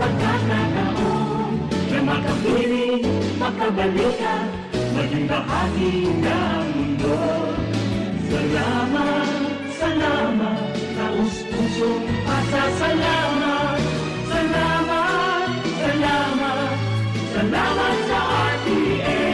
pagkakataon na makapiling, makabalikan, maging bahagi ng mundo. Salamat, salamat, taus-pusong pasasalamat. Salamat, salamat, salamat sa RTN.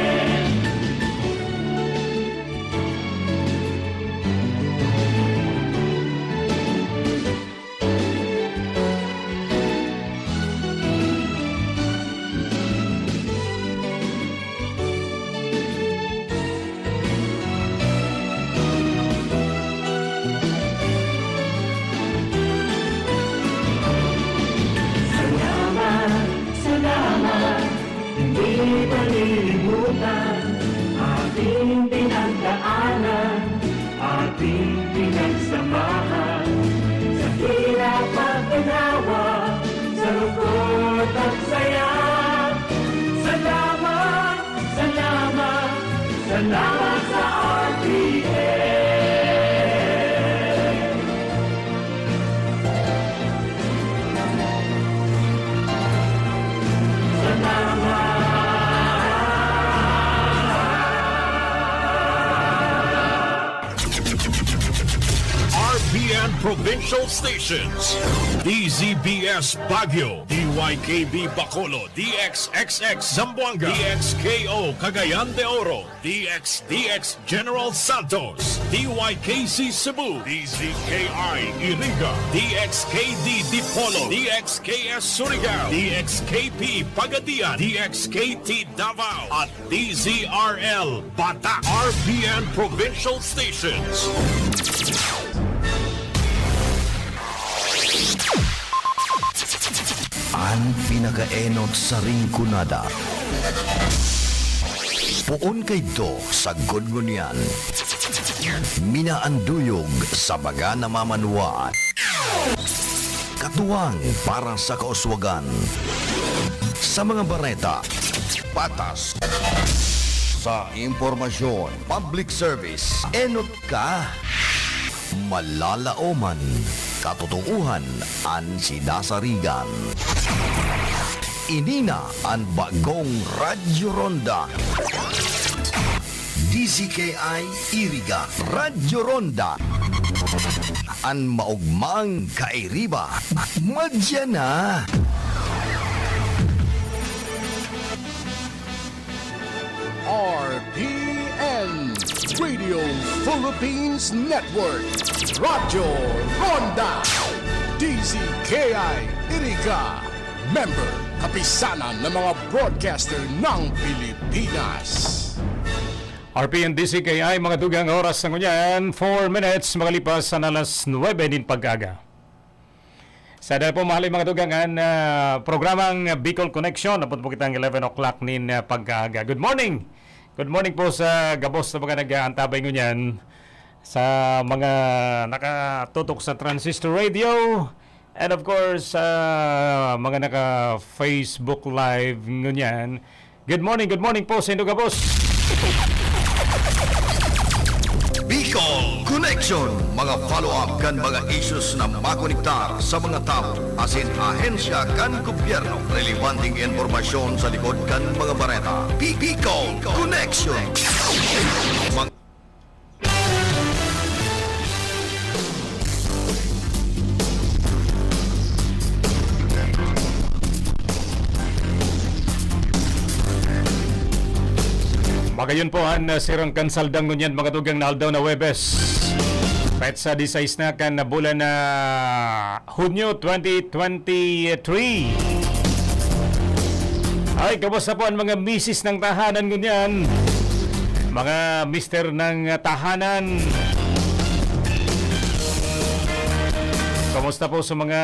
Hindi palilimutan ating pinagdaanan, ating pinagsamahan, sa hirap at ginawa, sa lungkot at saya. Salamat, salamat, salamat sa RTN. RPN Provincial Stations, DZBS Baguio, DYKB Bacolod, DXXX Zamboanga, DXKO Cagayan de Oro, DXDX General Santos, DYKC Cebu, DZKI Iriga, DXKD Dipolo, DXKS Surigao, DXKP Pagadian, DXKT Davao, at DZRL Bata. RPN Provincial Stations. Ang pinakaenot sa ringkunada. Puon kay do sa gudgunyan. Minaanduyog sa baga na mamanuan. Katuwang para sa kauswagan. Sa mga bareta, patas. Sa impormasyon, public service, enot ka. Malalaoman, katotohanan ang sinasarigan. Inina ang bagong Radyo Ronda. DZKI Iriga Radyo Ronda. Ang maugmang kairiba. Madya na. RPN Radio Philippines Network, Radyo Ronda, DZKI Iriga, member kapisanan ng mga broadcaster ng Pilipinas. RPN DZKI, mga dugang oras ng kunyan, 4 minutes makalipas sa alas 9 din pag-aga. Sa dahil po mahali mga dugangan, programang Bicol Connection, napot po kitang 11 o'clock nin pag-aga. Good morning! Good morning po sa gabos sa mga nag-aantabay nyo yan, sa mga nakatutok sa Transistor Radio, and of course, mga naka-Facebook Live nyo yan. Good morning po sa inyo gabos! Bicol Connection, mga follow-up kan mga issues na makonektar sa mga tao, asin ahensya kan gobyerno, relevanting informasyon sa likod kan mga bareta. Bicol Connection. Magayon po ang sirang kansaldang ngunyan mga dugang na aldaw na Webes. Petsa 16 na kan na bulan na Hunyo 2023. Ay, kamusta po ang mga misis ng tahanan ngunyan? Mga mister ng tahanan. Kamusta po sa mga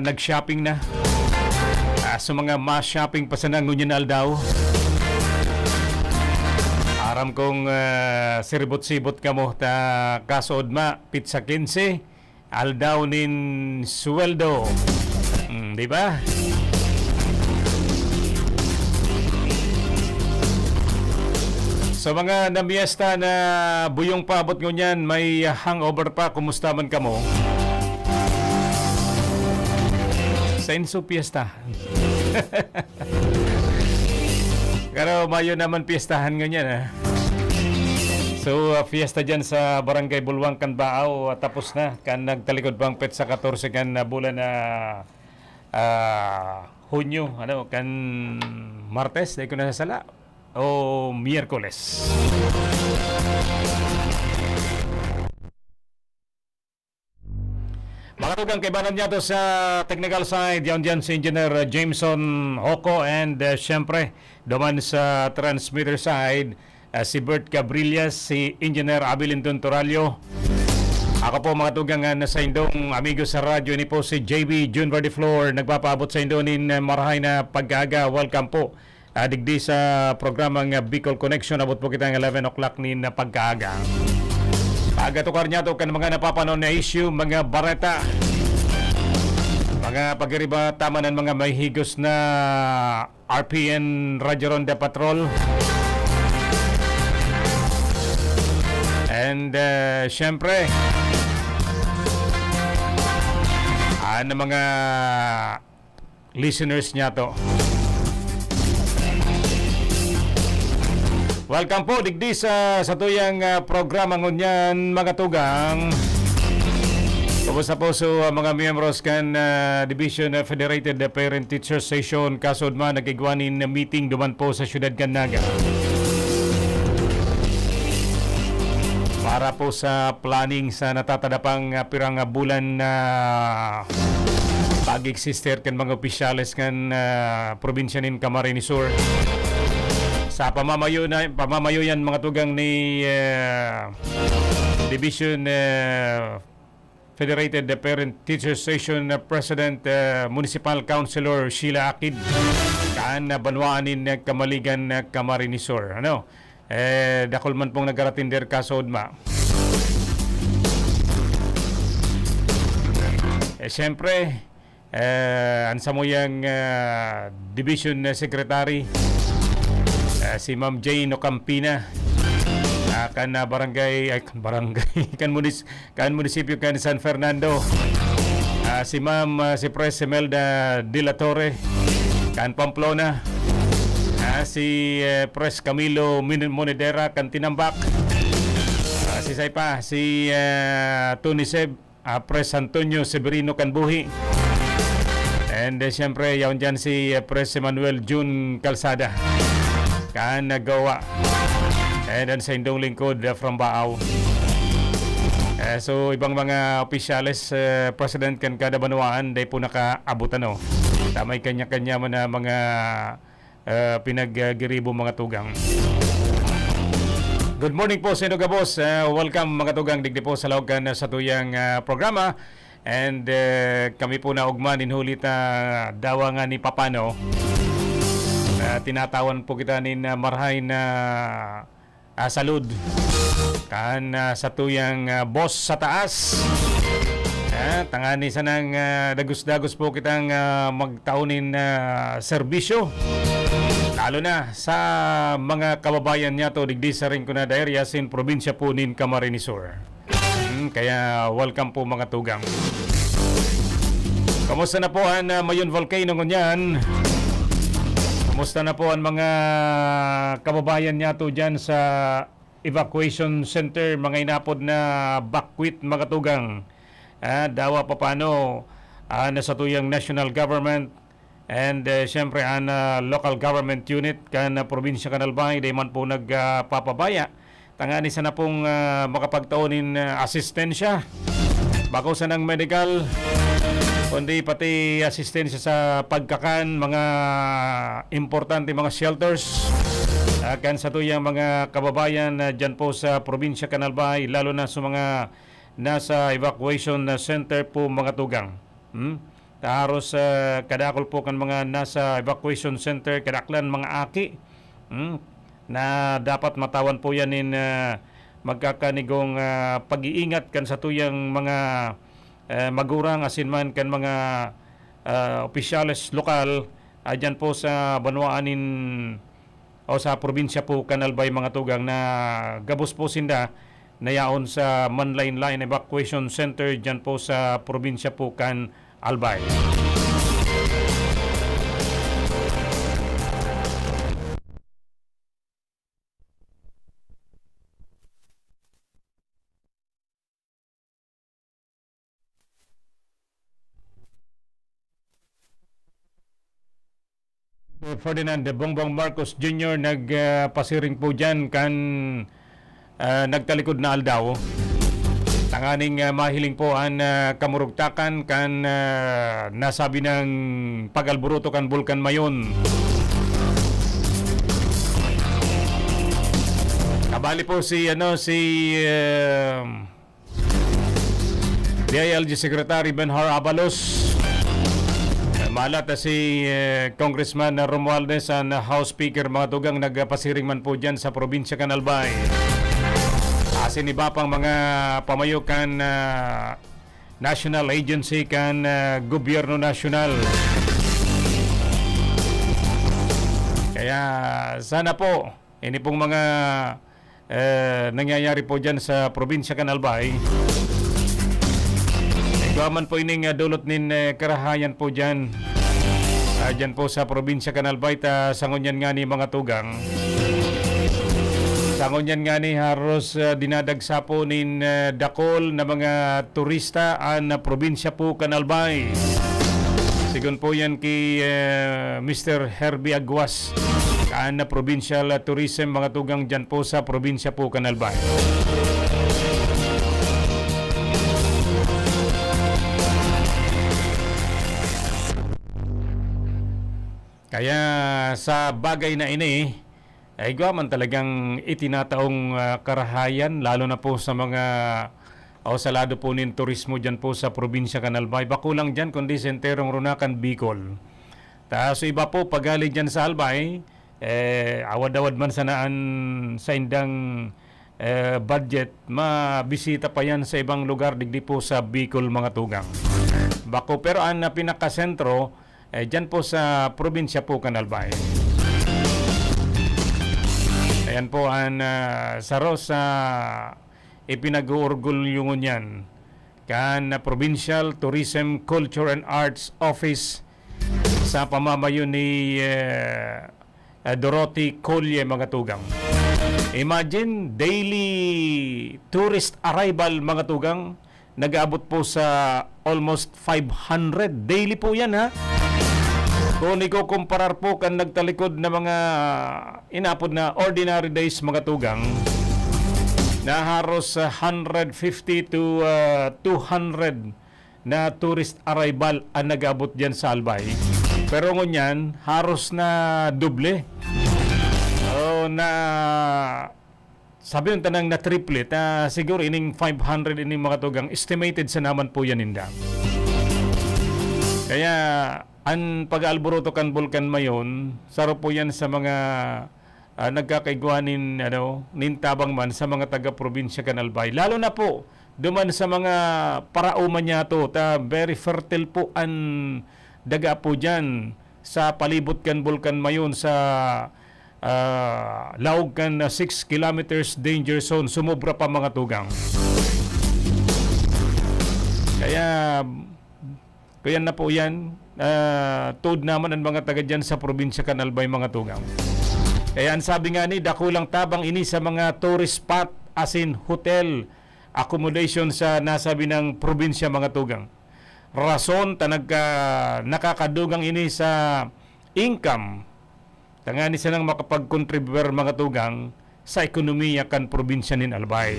nag-shopping na? Sa mga mass shopping pa sa ngunyan aldaw? Aram kong siribot-sibot ka mo ta kasod ma pizza 15 aldaw nin sweldo. Di ba? Sa mga namiesta na buyong paabot ngunyan, may hangover pa, kumusta man ka mo? Sa Inso Fiesta. Pero mayo naman piestahan ganyan ah. So fiesta dyan sa Barangay Bulwang Canbao tapos na kan nagtalikod bang pet sa 14 kan bulan na Hunyo ano kan Martes dahil ko nasasala o Miyerkules. Makatugang kaibanan niya to sa technical side, yan dyan si Engineer Jameson Hoko and syempre duman sa transmitter side si Bert Cabrillas, si Engineer Abilindon Toralio. Ako po makatugang sa indong amigo sa radyo ni po si JB June Verdiflor nagpapaabot sa indonin marahay na pag-aga. Welcome po digdi sa programang Bicol Connection. Abot po kita ng 11 o'clock ni na pag-aga. Pagatukar niya to kan mga napapanon na issue, mga bareta, mga pagiriba tama ng mga may higos na RPN Radyo Ronda Patrol. And syempre ano mga listeners niya to. Welcome po digdi sa tuyang programa ngunyan mga tugang. Kumusta po so mga miyembros kan Division Federated Parent Teacher Session kasod man nagigwanin na meeting duman po sa siyudad kan Naga. Para po sa planning sa natatadapang pirang bulan na pag-eksister kan mga opisyales kan probinsya nin Camarines Sur. Sa pamamayo yan mga tugang ni Division Federated Parent Teacher Session President Municipal Councilor Sheila Akid kaan banwaanin Kamaligan Camarines Sur. Ano? Dakol man pong nagkaratinder kasod ma. Siyempre ansa mo yung Division Secretary si Ma'am Jane Ocampina kan barangay kan munisipyo kan San Fernando. Si Ma'am si Pres Imelda De La Torre kan Pamplona. Si Pres Camilo Monedera kan Tinambak. Si Saipa si Tony Seb Pres Antonio Severino kan Buhi. And siyempre yaon dyan si Pres Emmanuel June Calzada kan nagawa. And then sa indong lingkod from Baaw. So ibang mga opisyales president kan kada banwaan day po nakaabutan no. Tamay kanya-kanya man na mga pinaggiribo mga tugang. Good morning po sa inyo gabos. Welcome mga tugang digdi po sa lawagan sa tuyang programa. And kami po na ugman inhulit dawangan ni Papano. Tinatawan po kita nin marhay na salud kan sa tuyang boss sa taas. Tangani sa nang dagos-dagos po kitang magtaunin serbisyo lalo na sa mga kababayan niya to digdi sa rin ko na area sin probinsya po nin Camarines Sur. Kaya welcome po mga tugang. Kamusta na po ang Mayon Volcano ngunyan? Kamusta na po ang mga kababayan niya to dyan sa evacuation center, mga inapod na bakwit mga tugang. Dawa pa paano nasa tuyang national government and syempre ang local government unit kan probinsya Kanalbay day man po nagpapabaya. Tangani sana pong makapagtaunin asistensya. Bako sa ng medical kundi pati asistensya sa pagkakan, mga importante mga shelters kan sa tuyang mga kababayan dyan po sa probinsya Kanalbay, lalo na sa mga nasa evacuation center po mga tugang. Taharos kadakol po kan mga nasa evacuation center, kadaklan mga aki na dapat matawan po yan in magkakanigong pag-iingat kan sa tuyang mga magurang asin man kan mga opisyales lokal dyan po sa banwaanin o sa probinsya po Kanalbay mga tugang na gabos po sinda nayaon sa Manline Line Evacuation Center dyan po sa probinsya po kan Albay. Ferdinand Bongbong Marcos Jr. nagpasiring po dyan kan nagtalikod na aldaw. Tanganing mahiling po ang kamurugtakan kan nasabi ng pagalburuto kan Bulkan Mayon. Kabali po si DILG Secretary Benhar Abalos. Malata si Congressman Romualdez and House Speaker mga tugang nagpasiring man po dyan sa probinsya kan Albay. Asin iba pang mga pamayukan national agency kan gobyerno nasyonal. Kaya sana po ini pong mga nangyayari po dyan sa probinsya kan Albay. Ikaman po ining dulot nin karahayan po dyan. Dyan po sa probinsya kan Albay sangonyan nga ni mga tugang. Sangonyan nga ni haros dinadagsa po nin dakol na mga turista an probinsya po kan Albay. Sigun po yan kay Mr. Herbie Aguas kaan na provincial tourism mga tugang dyan po sa probinsya po kan Albay. Kaya sa bagay na ini ay man talagang itinataong karahayan lalo na po sa mga salado po nin turismo dyan po sa probinsya kan Albay. Bakulang dyan kundi senterong Runakan Bicol. So iba po pagali dyan sa Albay awad-awad man sanaan sa indang budget mabisita pa yan sa ibang lugar digdi po sa Bicol mga tugang. Bako pero ang pinakasentro dyan po sa probinsya po kan Albay. Ayan po ang saro sa ipinag-uurgulyo yan kan Provincial Tourism, Culture and Arts Office sa pamamayo ni Dorothy Colye mga tugang. Imagine daily tourist arrival mga tugang nag-aabot po sa almost 500 daily po yan ha. Kung ikukumparar po kan nagtalikod na mga inapod na ordinary days mga tugang na haros 150 to 200 na tourist arrival ang nag-abot dyan sa Albay. Pero ngunyan, haros na doble. Na sabi yung tanang na triplet, siguro ining 500 ining mga tugang, estimated sa naman po yan inda. Kaya ang pag-alburuto kan Bulkan Mayon, saro po yan sa mga nagkakaigwanin nintabang man sa mga taga-probinsya kan Albay. Lalo na po duman sa mga parauman niya to, very fertile po ang daga po dyan sa palibot kan Bulkan Mayon sa laog kan 6 kilometers danger zone. Sumobra pa mga tugang. Kaya na po yan. Tuod naman ang mga taga dyan sa probinsya kan Albay mga tugang. Kaya ang sabi nga ni dakulang tabang ini sa mga tourist spot as in hotel accommodation sa nasabi ng probinsya mga tugang. Rason nakakadugang ini sa income tangani silang makapag-contribute mga tugang sa ekonomiya kan probinsya nin Albay.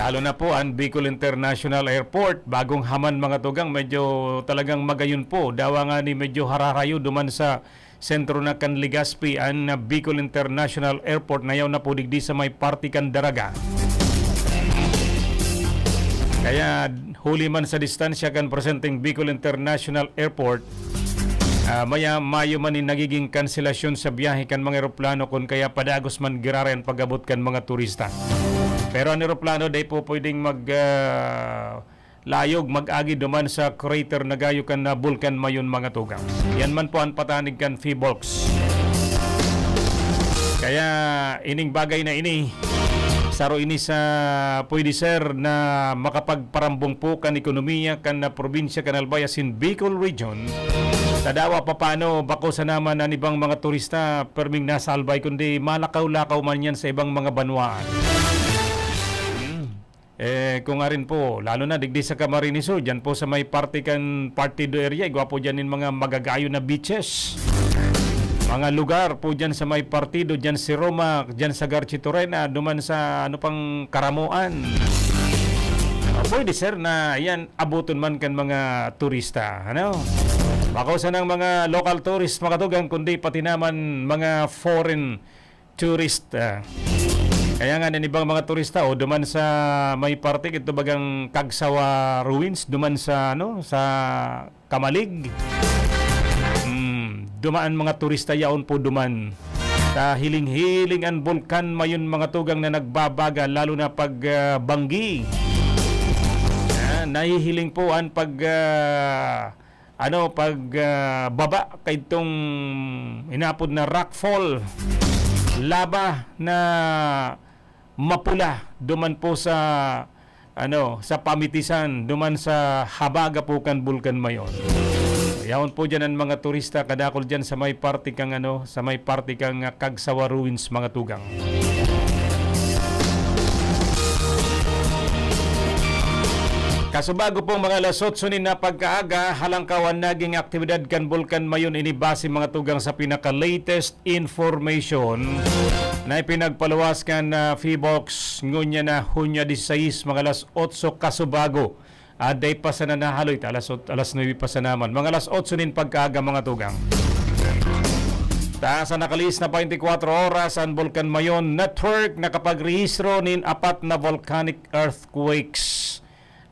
Lalo na po ang Bicol International Airport, bagong haman mga tugang, medyo talagang magayon po. Dawa nga ni medyo hararayo duman sa sentro na kan Legazpi ang Bicol International Airport na yaw na po digdi sa may party kan Daraga. Kaya huli man sa distansya kan presenting Bicol International Airport, mayo man nagiging kanselasyon sa biyahe kan mga eroplano kung kaya padagos man girara ang pagabot kan mga turista. Pero ang eroplano day po pwedeng layog, mag-agi duman sa crater na gayo kan na Bulkan Mayon mga tugang. Yan man po ang patanig kan Feebox. Kaya ining bagay na ini, saro ini sa pwede sir na makapagparambong po kan ekonomiya kan na probinsya kan Albay in Bicol Region. Tadawa pa paano bako sa naman ng ibang mga turista perming nasa Albay kundi malakaw-lakaw man yan sa ibang mga banwaan. kung nga rin po, lalo na digdi sa Camarines Sur, dyan po sa may Partido area, gwapo dyan yung mga magagayo na beaches. Mga lugar po dyan sa may partido, dyan si Roma, dyan sa Garchitorena, duman sa ano pang Karamuan. Pwede sir na yan, abuton man kan mga turista. Ano? Bako sa ng mga local tourist makatugang, kundi pati naman mga foreign tourist. Kaya nga ibang mga turista duman sa may parte ito bagang Kagsawa Ruins, duman sa sa Kamalig. Dumaan mga turista yaon po duman. Ta hiling-hiling ang bulkan mayon mga tugang na nagbabaga lalo na pag banggi. Nahihiling po ang pag baba kay itong inapod na rockfall, lava na mapula duman po sa sa pamitisan duman sa Habaga po kan bulkan mayon. Yaon po dyan ang mga turista kadakol dyan sa may party kang sa may party kang Kagsawa Ruins mga tugang. Kasubago pong mga lasot sunin na pagkaaga, halangkawan naging aktibidad kan bulkan mayon inibase mga tugang sa pinaka-latest information na ipinagpaluwas kan Phibox ngunya na Hunyo 16 mga alas 8 kasubago. Aday pa sa nanahaloy, alas 9 pa sa naman. Mga alas 8 nin pagkaaga mga tugang. Sa nakalis na 24 oras ang Bulkan Mayon Network nakapagrehistro nin 4 na volcanic earthquakes.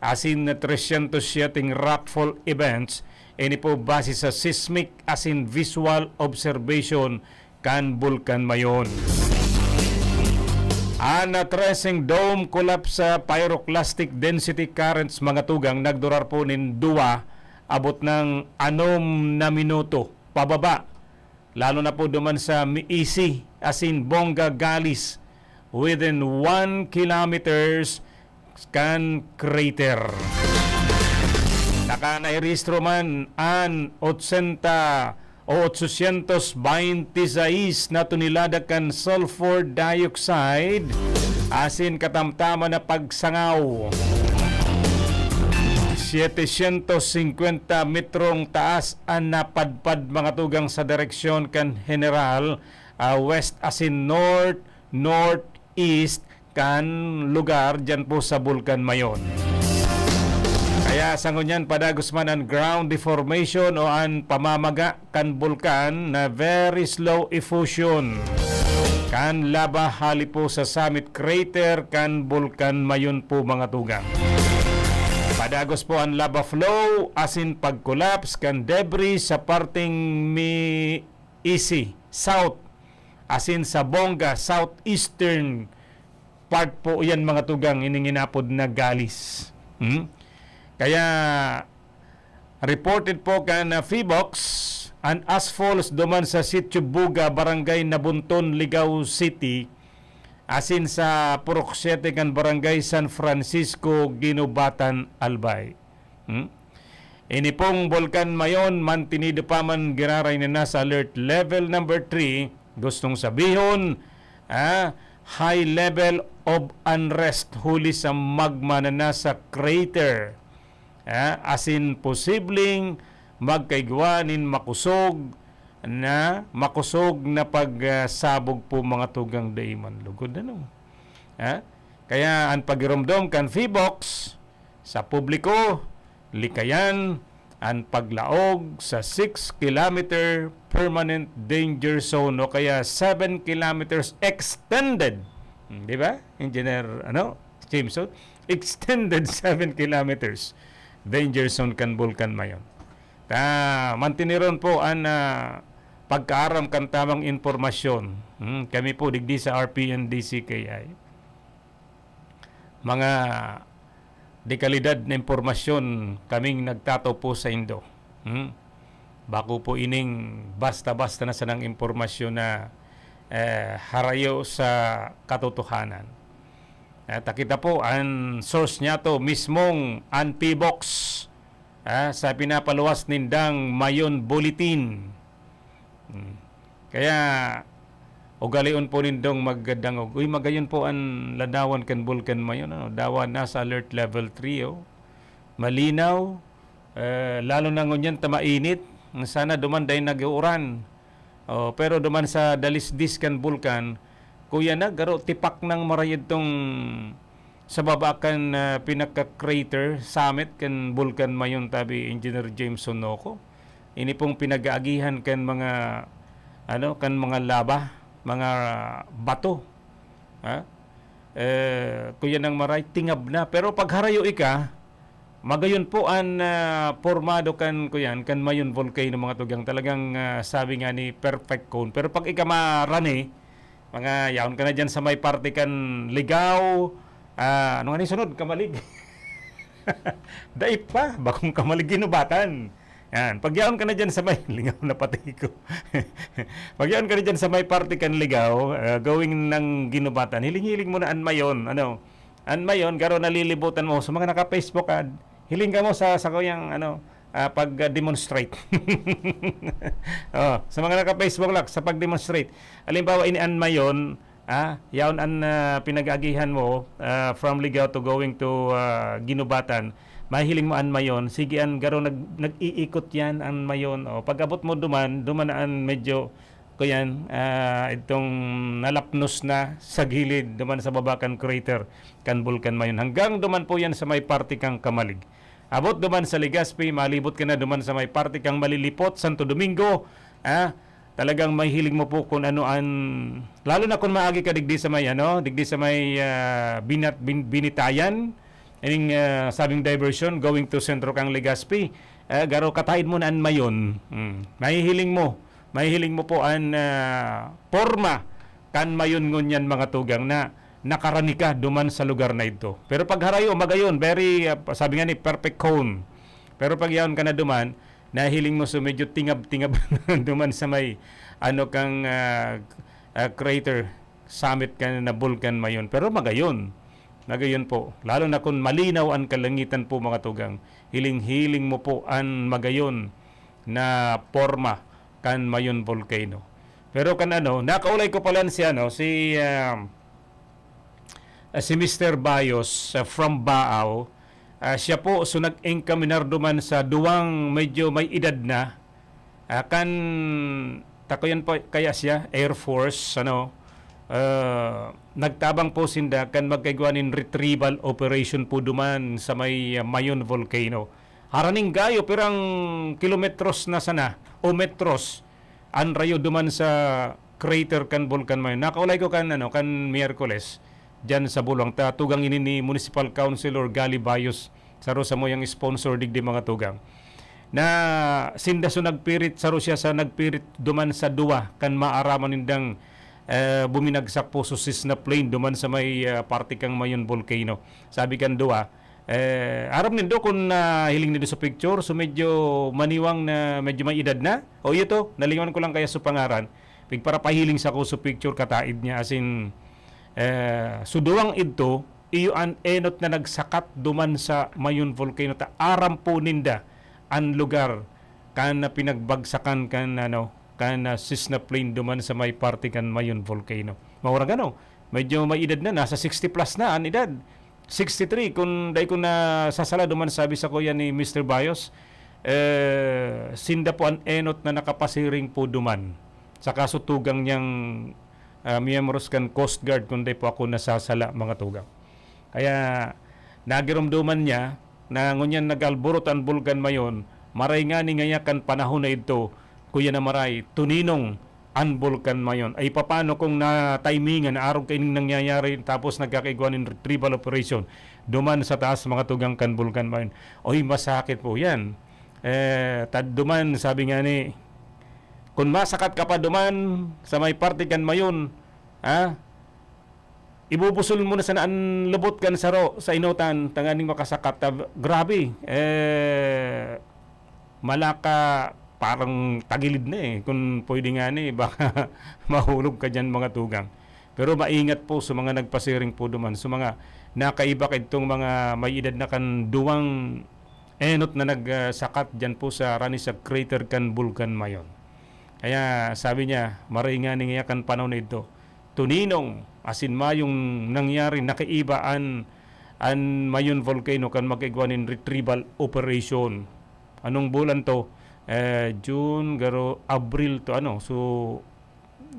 Asin na 307 rockfall events, ini po base sa seismic asin visual observation kan Bulkan Mayon. Ana tracing dome collapse sa pyroclastic density currents mga tugang nagdurar po nin 2 abot ng 6 na minuto pababa. Lalo na po duman sa Miisi asin Bonga Galis within 1 kilometers kan crater. Naka-nairehistro man ang 826 na tonelada kan sulfur dioxide asin katamtama na pagsangaw. 750 metrong taas ang napadpad mga tugang sa direksyon kan General west asin northeast kan lugar dyan po sa Bulkan Mayon. Kaya sa ngunyan padagos man ang ground deformation o ang pamamaga kan bulkan na very slow effusion kan lava hali po sa summit crater kan Bulkan Mayon po mga tugang. Padagos po ang lava flow asin pag-collapse kan debris sa parting Miisi South asin sa Bonga southeastern part po yan mga tugang ininginapod na Galis. Kaya reported po kan Phibox an asfalls duman sa Sitio Buga, Barangay Nabunton, Ligao City asin sa Purok 7 kan Barangay San Francisco, Ginubatan, Albay. Ini pong Bulkan Mayon mantinido pa man giraray na nasa alert level number 3, gustong sabihon high level of unrest huli sa magma na nasa crater. Asin posibleng magkaigwanin makusog na pagsabog po mga tugang daiman lugod Kaya ang pagiromdom kan Phibox sa publiko likayan ang paglaog sa 6 kilometer permanent danger zone o kaya 7 kilometers extended. Di ba? Engineer Jameson, extended 7 kilometers danger zone kan Bulkan Mayon. Mantiniron po ang pagkaaram kan tamang informasyon. Kami po digdi sa RPN-DCKI. Mga dekalidad na impormasyon kaming nagtataw po sa Indo. Bako po ining basta-basta na sanang impormasyon na harayo sa katotohanan. Takita po ang source niya to mismong ang Phibox sa pinapaluwas nindang Mayon Bulletin. Kaya o galion po nindong magdangog. Uy, magayon po ang ladawan kan bulkan mayon. Ano? Dawan na sa alert level 3. Oh. Malinaw. Lalo na ngunyan mainit. Sana duman day nag-uuran. Oh, pero duman sa dalisdis kan bulkan, kuya na, garo tipak ng marayad tong sa baba kan pinaka-crater summit kan bulkan mayon tabi Engineer James Sonoco. Ini pong pinag-aagihan kan mga kan mga laba, mga bato. Ha? Kuya nang maray tingab na, pero pagharayo ika magayon po an formado kan kuyan kan mayon volcano mga tugang talagang sabi nga ni perfect cone. Pero pag ika marani mga yaon ka na dyan sa may parte kan ligaw, ano nga ni sunod kamalig. Daip pa bakong kamalig ginubatan. Yan, pagyaon ka na dyan sa may ligaw na pati ko. Pagyaon ka na dyan sa may parte kan ligaw, going ng ginubatan, hiling-hiling mo na anmayon, anmayon, garo nalilibutan mo sa mga naka-Facebook ad, hiling ka mo sa kuyang pag-demonstrate. Sa mga naka-Facebook lang, sa pag-demonstrate. Halimbawa, ini-anmayon, yaon an pinag-agihan mo from ligaw to going to ginubatan, mahiling mo an mayon, sige an garo nag-iikot yan an mayon. O pag-abot mo dumanaan medyo kuyan itong nalapnos na sa gilid duman sa babakan crater kan bulkan mayon. Hanggang duman po yan sa may parte kang Kamalig. Abot duman sa Legazpi, malibot ka na duman sa may parte kang Malilipot, Santo Domingo. Talagang may hiling mo po kung ano lalo na kung maagi ka digdi sa may Binitayan. Ining sabing diversion going to Centro kang Legazpi, garo kataid mo na an mayon. Mahihiling mo po an porma kan mayon ngunyan mga tugang na nakarani ka duman sa lugar na ito. Pero pag harayo magayon, very sabi nga ni perfect cone. Pero pag yaon ka na duman, nahiling mo so medyo tingab-tingab duman sa may kang crater summit kan na bulkan mayon. Pero magayon po, lalo na kung malinaw ang kalangitan po mga tugang, hiling-hiling mo po ang magayon na forma kan mayon volcano. Pero kan nakaulay ko pala si Mr. Bayos from Baao. Siya po so nag-encaminar duman sa duwang medyo may edad na kan takoyan po kaya siya Air Force nagtabang po sinda kan magkaigwanin retrieval operation po duman sa may mayon volcano. Haraning gayo pirang kilometros na sana o metros an rayo duman sa crater kan bulkan mayon. Nakaulay ko kan Miyerkules diyan sa Bulong tugang ini ni Municipal Councilor Gali Bayos sa Rosa mo yung sponsor digdi mga tugang. Na sinda so nagpirit sa Rusya sa nagpirit duman sa duwa kan maaraman nindang buminagsak po susis na plane duman sa may parte kang mayon volcano. Sabi kan duwa, aram nindo kung hiling nindo sa picture, so medyo maniwang na medyo may edad na. O ito, nalingon ko lang kaya sa pangaran. Para pahiling sa ko sa picture kataid niya as in suduwang ito, iyo an enot na nagsakat duman sa mayon volcano ta aram po ninda ang lugar kan na pinagbagsakan kan Cessna plane duman sa may parte kan mayon volcano. Maura medyo may edad na, nasa 60 plus na ang edad. 63 kung dahil ko na sasala duman sabi sa kuya ni Mr. Bayos, sinda po ang enot na nakapasiring po duman sa kasutugang niyang miyembros kan Coast Guard kung dahil po ako nasasala mga tugang. Kaya nagirumduman niya na ngunyan nagalburot ang bulkan mayon, maray nga ni ngayakan panahon na ito, kuya na maray, tuninong ang bulkan mayon. Ay papano kung na-timingan, araw kaining nangyayari, tapos nagkakaiguan ng retrieval operation, duman sa taas mga tugang kan bulkan mayon. Oy, masakit po yan. Duman, sabi nga ni, kung masakat ka pa duman sa may parte kan mayon, ibubusol mo na sa naan lubot kan sa inutan, tanganing makasakat. Grabe. Malaka, parang tagilid na kung pwede nga baka mahulog ka dyan mga tugang. Pero maingat po sa mga nagpasiring po duman, sa mga nakaiba itong mga may edad na kan duwang enot na nagsakat dyan po sa rani sa crater kan bulkan mayon. Kaya sabi niya, maringa ningiyakan panahon ito. Tuninong, asin mayong nangyari nakaibaan an mayon volcano kan mag-igwanin retrieval operation. Anong bulan to? June, garo, Abril to ano. So,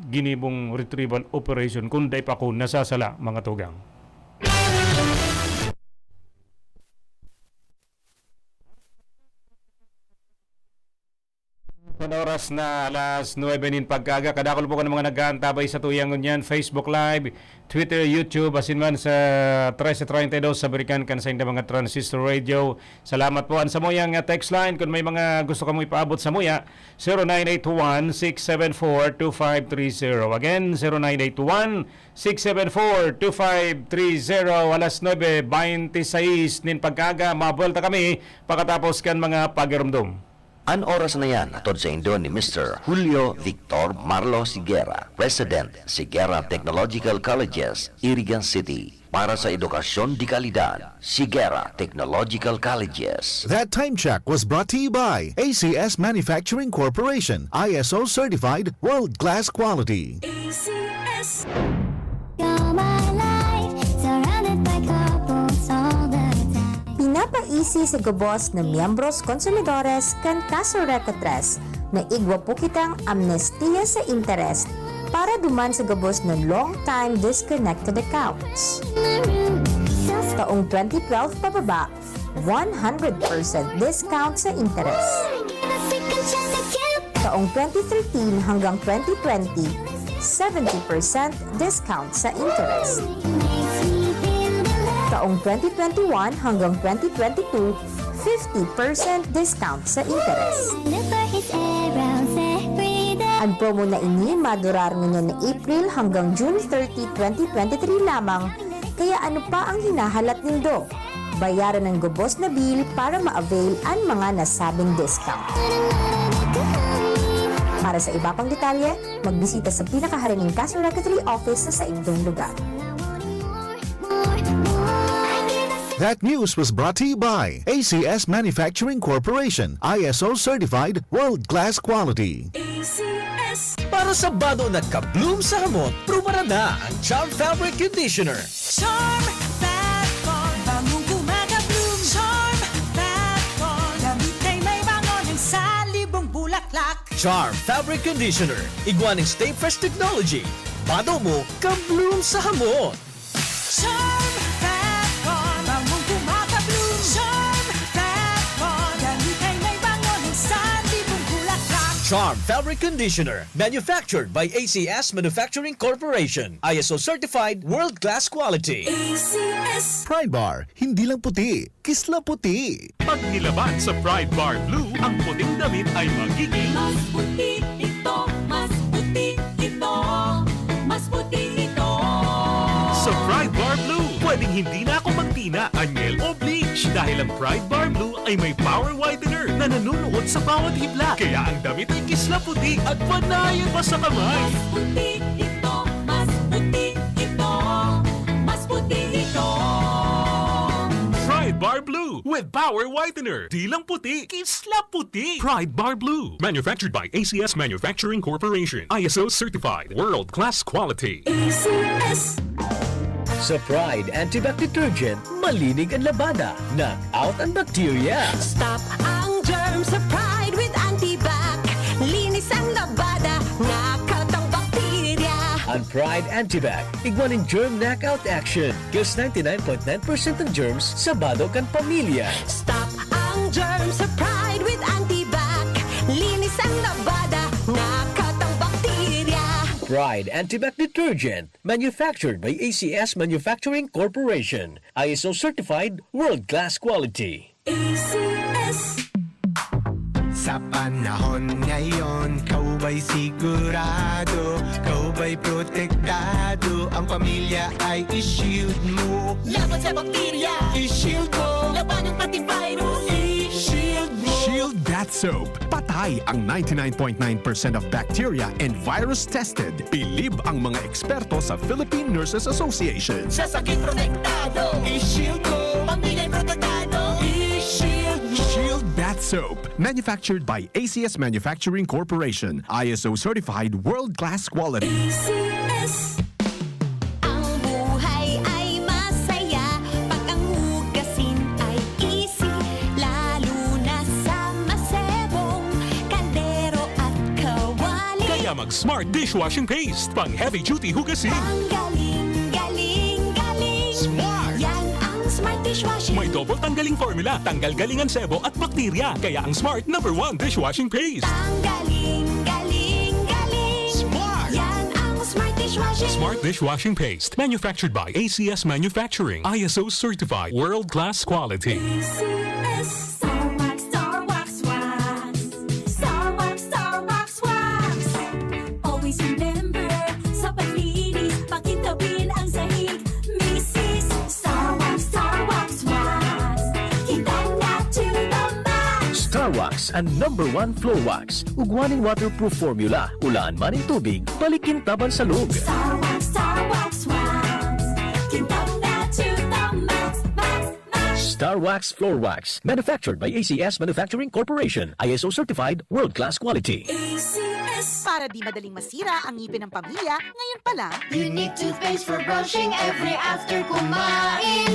ginibong retrieval operation. Kung day pa ko nasasala, mga tugang. Oras na alas 9 nin pagkaga. Kadakol po ko ng mga nag-aantabay sa tuyangon yan. Facebook Live, Twitter, YouTube, asin man sa 1332 sa Berikan kan sa mga transistor radio. Salamat po. An sa moyang text line kung may mga gusto ka mo ipaabot sa muya, 0981-674-2530. Again, 0981-674-2530. Alas 9:26 nin pagkaga. Mabuelta kami pagkatapos kan mga pagirumdum. An oras na yan atod sa Indo ni Mr. Julio Victor Marlo Siguera, President, Siguera Technological Colleges, Irigan City. Para sa edukasyon di kalidad, Siguera Technological Colleges. That time check was brought to you by ACS Manufacturing Corporation, ISO certified world-class quality. ACS. You're my life, surrounded by couples all the time. Pinapaisi sa gubos ng miyembros konsumidores kan Caso Recatres na igwa po kitang amnestiya sa interest para duman sa gubos ng long-time disconnected accounts. Taong 2012 pababa, 100% discount sa interest. Taong 2013 hanggang 2020, 70% discount sa interest. Taong 2021 hanggang 2022, 50% discount sa interest. Ang promo na ini madurar ngayon na April hanggang June 30, 2023 lamang. Kaya ano pa ang hinahalat nindo? Bayaran ng gubos na bill para ma-avail ang mga nasabing discount. Para sa iba pang detalye, magbisita sa pinakaharining Caso Recatory Office sa inyong lugar. That news was brought to you by ACS Manufacturing Corporation, ISO certified world-class quality. Para sa bado na ka-bloom sa hamot, pruba na ang Charm Fabric Conditioner. Charm Fat Bond, bangong kumaga-bloom. Charm Fat Bond, damit ay may bangon ng salibong bulaklak. Charm Fabric Conditioner. Iguaning Stay Fresh Technology. Bado mo, ka-bloom sa hamot. Charm Fat Bond, bangong kumaga-bloom. Charm Fat Bond, damit ay may bangon ng salibong bulaklak. Charm Fabric Conditioner. Manufactured by ACS Manufacturing Corporation. ISO certified world-class quality. ACS. Pride Bar, hindi lang puti, kisla puti. Pag nilaban sa Pride Bar Blue, ang puting damit ay magiging Mas puti ito, mas puti ito, mas puti ito. sa Pride Bar Blue. Pwedeng hindi na ako magtina, anyel o bleach dahil ang Pride Bar Blue ay may power whitener na nanunuot sa bawat hibla. Kaya ang damit ay kisla puti at panayan pa sa kamay. Mas puti ito, mas puti ito, mas puti ito. Pride Bar Blue with power whitener. Di lang puti, kisla puti. Pride Bar Blue. Manufactured by ACS Manufacturing Corporation. ISO certified. World-class quality. ACS. Sa Pride Antibac Detergent, malinig ang labada. Knock out ang bacteria. Stop ang germs sa Pride with Antibac. Linis ang labada, nakatang bakterya. Ang Pride Antibac, iguaning germ knockout action. Kills 99.9% ng germs sa bado kan pamilya. Stop ang germs sa Pride with Antibac. Linis ang labada, nakatang bakterya. Pride Antibac Detergent, manufactured by ACS Manufacturing Corporation. ISO certified world-class quality. ACS. Sa panahon ngayon, kau ba'y sigurado? Kau ba'y protektado? Ang pamilya ay i-shield mo. Laban sa bakterya, I-shield mo. laban ng antivirus. I-shield mo. Shield Bath Soap. Patay ang 99.9% of bacteria and virus tested. Bilib ang mga eksperto sa Philippine Nurses Association. Sa sakit protektado, I-shield mo. pamilya'y protektado. I-shield mo. Shield Bath Soap. Manufactured by ACS Manufacturing Corporation. ISO certified world-class quality. Ang buhay ay masaya pag ang hugasin ay easy, lalo na sa masebong kaldero at kawali. Kaya mag-Smart Dishwashing Paste. Pang heavy-duty hugasin. Ang galing, galing, galing. Smart! Yan ang Smart Dishwashing. May double tanggaling formula. Tanggal galing ang sebo at bakterya. Kaya ang Smart #1 Dishwashing Paste. Ang galing, galing, galing. Smart! Yan ang Smart Dishwashing. Smart Dishwashing Paste. Manufactured by ACS Manufacturing. ISO certified world-class quality. Star Wax, Star Wax, Wax. Star Wax, Star Wax, Wax. Always remember, sa paglinis, pakintabin ang sahig. Mrs. Star Wax, Star Wax, Wax. Kitang na to the max. Star Wax ang #1 floor wax. Ugwaning waterproof formula. Ulaan man ang tubig, balikin taban sa loob. Star Wax, Star Wax, Wax. Kitang na to the max, max, max. Star Wax Floor Wax. Manufactured by ACS Manufacturing Corporation. ISO certified world-class quality. ACS. Para di madaling masira ang ngipin ng pamilya, ngayon pa lang, Unique toothpaste for brushing every after kumain.